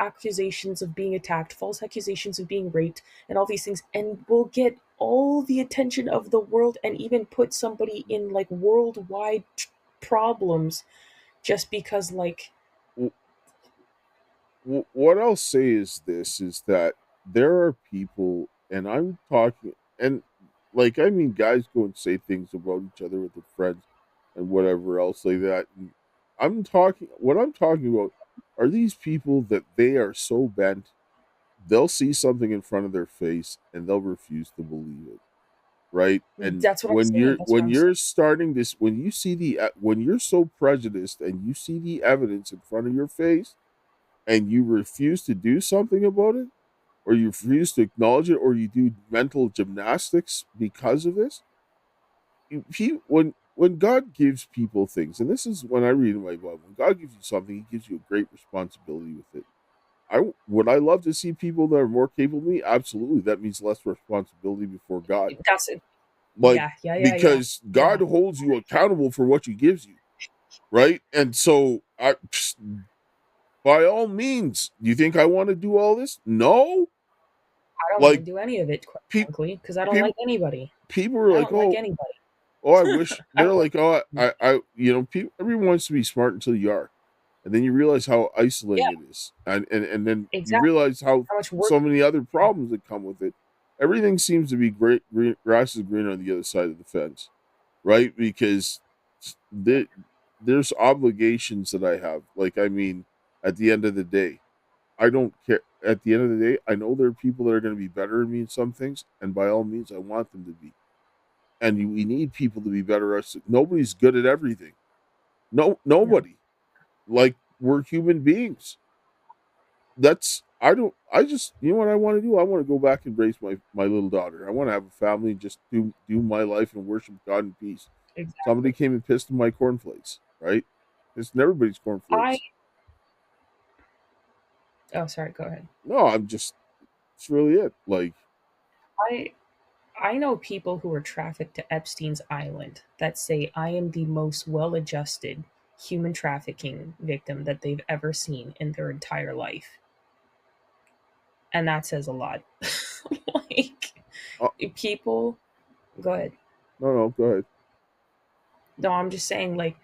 accusations of being attacked, false accusations of being raped, and all these things, and will get all the attention of the world and even put somebody in like worldwide problems just because like What I'll say is this: is that there are people, and I'm talking, and like I mean, guys go and say things about each other with their friends and whatever else like that. And I'm talking. What I'm talking about are these people that they are so bent they'll see something in front of their face and they'll refuse to believe it, right? And That's what I'm saying. That's what when I'm saying. you're starting this, when you see when you're so prejudiced and you see the evidence in front of your face and you refuse to do something about it, or you refuse to acknowledge it, or you do mental gymnastics because of this, when God gives people things, and this is when I read in my Bible, when God gives you something, He gives you a great responsibility with it. Would I love to see people that are more capable than me? Absolutely. That means less responsibility before God. That's it. Like, Yeah. because God holds you accountable for what He gives you, right? And so, by all means, do you think I want to do all this? No. I don't want to Like, do any of it, quite pe- frankly, because I don't like people, anybody. people are I like, don't like oh, anybody. I wish I they're don't like. like, oh, people, everyone wants to be smart until you are, and then you realize how Yeah, isolating it is, and then you exactly. realize how How much work? so many other problems that come with it. Everything seems to be great. Grass is greener on the other side of the fence, right? Because there, there's obligations that I have. Like, I mean, at the end of the day, I don't care. At the end of the day, I know there are people that are going to be better than me in some things, and by all means, I want them to be. And we need people to be better at. Nobody's good at everything. No, No. nobody. Like, we're human beings. That's I don't. I just, you know what I want to do. I want to go back and raise my little daughter. I want to have a family and just do my life and worship God in peace. Somebody Exactly. came and pissed in my cornflakes, right? It's in everybody's I. cornflakes. Oh, sorry. Go ahead. No, I'm just. It's really it. Like, I. I know people who were trafficked to Epstein's Island that say I am the most well-adjusted human trafficking victim that they've ever seen in their entire life, and that says a lot. Like, uh, people. Go ahead. no, go ahead. No, I'm just saying, like,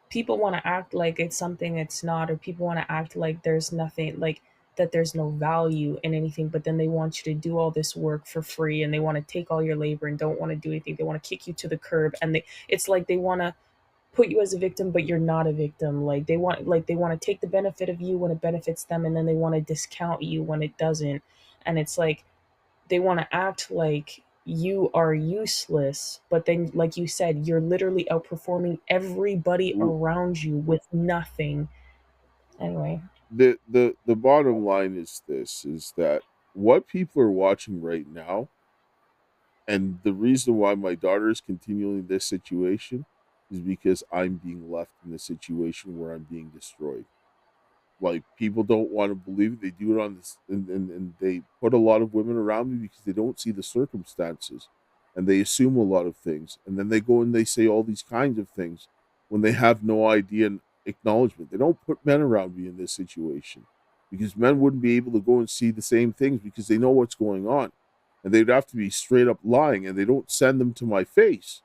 people want to act like it's something it's not, or people want to act like there's nothing, like, that there's no value in anything, but then they want you to do all this work for free and they want to take all your labor and don't want to do anything. They want to kick you to the curb, and it's like they want to put you as a victim, but you're not a victim. Like they want to take the benefit of you when it benefits them, and then they want to discount you when it doesn't. And it's like they want to act like you are useless, but then, like you said, you're literally outperforming everybody around you with nothing. Anyway. The bottom line is this: is that what people are watching right now, and the reason why my daughter is continuing this situation, is because I'm being left in a situation where I'm being destroyed. Like, people don't want to believe it. They do it on this, and they put a lot of women around me because they don't see the circumstances, and they assume a lot of things, and then they go and they say all these kinds of things when they have no idea and acknowledgement. They don't put men around me in this situation because men wouldn't be able to go and see the same things because they know what's going on, and they'd have to be straight up lying, and they don't send them to my face,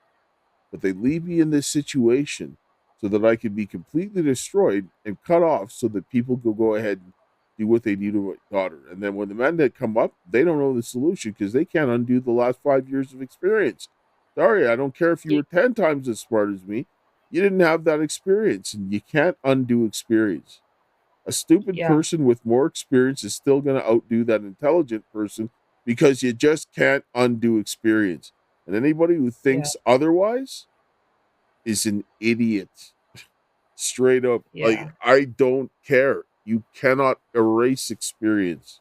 but they leave me in this situation so that I can be completely destroyed and cut off so that people can go ahead and do what they do to my daughter. And then when the men that come up, they don't know the solution because they can't undo the last 5 years of experience. Sorry, I don't care if you were 10 times as smart as me. You didn't have that experience, and you can't undo experience. A stupid Yeah. person with more experience is still going to outdo that intelligent person because you just can't undo experience. And anybody who Yeah. thinks otherwise is an idiot. Straight up. Like, Yeah. I don't care. You cannot erase experience.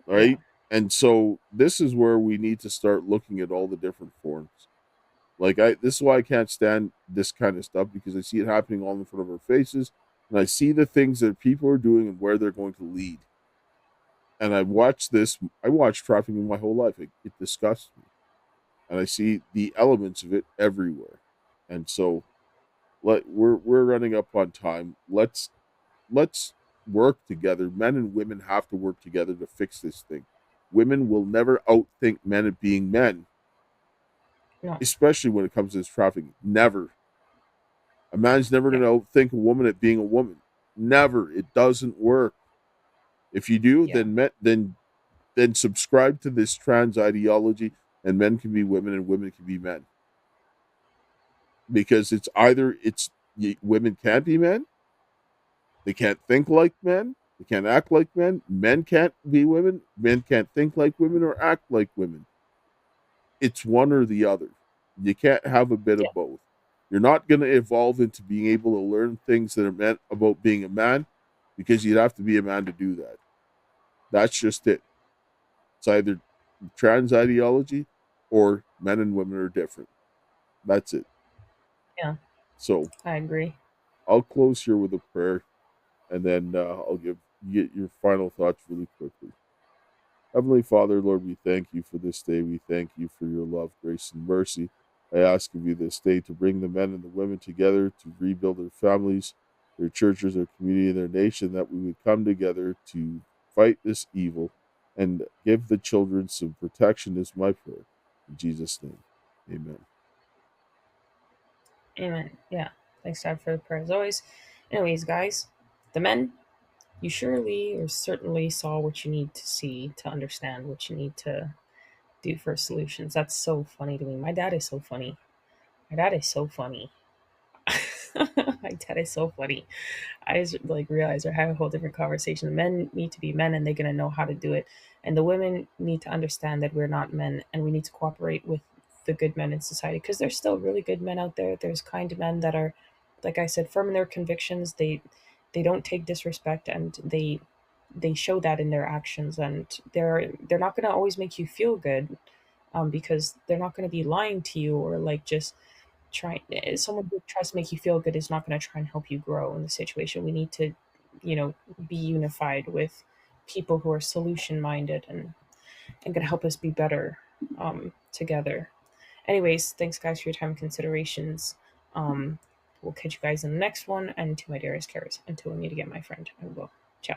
Yeah. Right? And so this is where we need to start looking at all the different forms. Like, this is why I can't stand this kind of stuff, because I see it happening all in front of our faces, and I see the things that people are doing and where they're going to lead. And I watched trafficking my whole life. It disgusts me. And I see the elements of it everywhere. And so we're running up on time. Let's work together. Men and women have to work together to fix this thing. Women will never outthink men at being men, No. especially when it comes to this trafficking. Never. A man's never Yeah. going to outthink a woman at being a woman. Never. It doesn't work. If you do, Yeah. then subscribe to this trans ideology, and men can be women and women can be men. Because women can't be men, they can't think like men, They can't act like men. Men can't be women. Men can't think like women or act like women. It's one or the other. You can't have a bit Yeah. of both. You're not going to evolve into being able to learn things that are meant about being a man because you'd have to be a man to do that. That's just it. It's either trans ideology or men and women are different. That's it. Yeah, So I agree. I'll close here with a prayer, and then I'll get your final thoughts really quickly. Heavenly Father, Lord, we thank you for this day. We thank you for your love, grace, and mercy. I ask of you this day to bring the men and the women together to rebuild their families, their churches, their community, and their nation, that we would come together to fight this evil and give the children some protection, is my prayer. In Jesus' name, amen. Amen. Yeah. Thanks, Dad, for the prayer as always. Anyways, guys, the men, you surely or certainly saw what you need to see to understand what you need to do for solutions. That's so funny to me. My dad is so funny. My dad is so funny. My dad is so funny. I just like realized we're having a whole different conversation. The men need to be men and they're gonna know how to do it. And the women need to understand that we're not men and we need to cooperate with the good men in society because there's still really good men out there. There's kind men that are, like I said, firm in their convictions. They don't take disrespect and they show that in their actions and they're not gonna always make you feel good because they're not gonna be lying to you or like just trying someone who tries to make you feel good is not going to try and help you grow in the situation. We need to, be unified with people who are solution minded and going to help us be better together. Anyways, thanks guys for your time and considerations. We'll catch you guys in the next one. And to my dearest carers, until we meet again, my friend, I will ciao.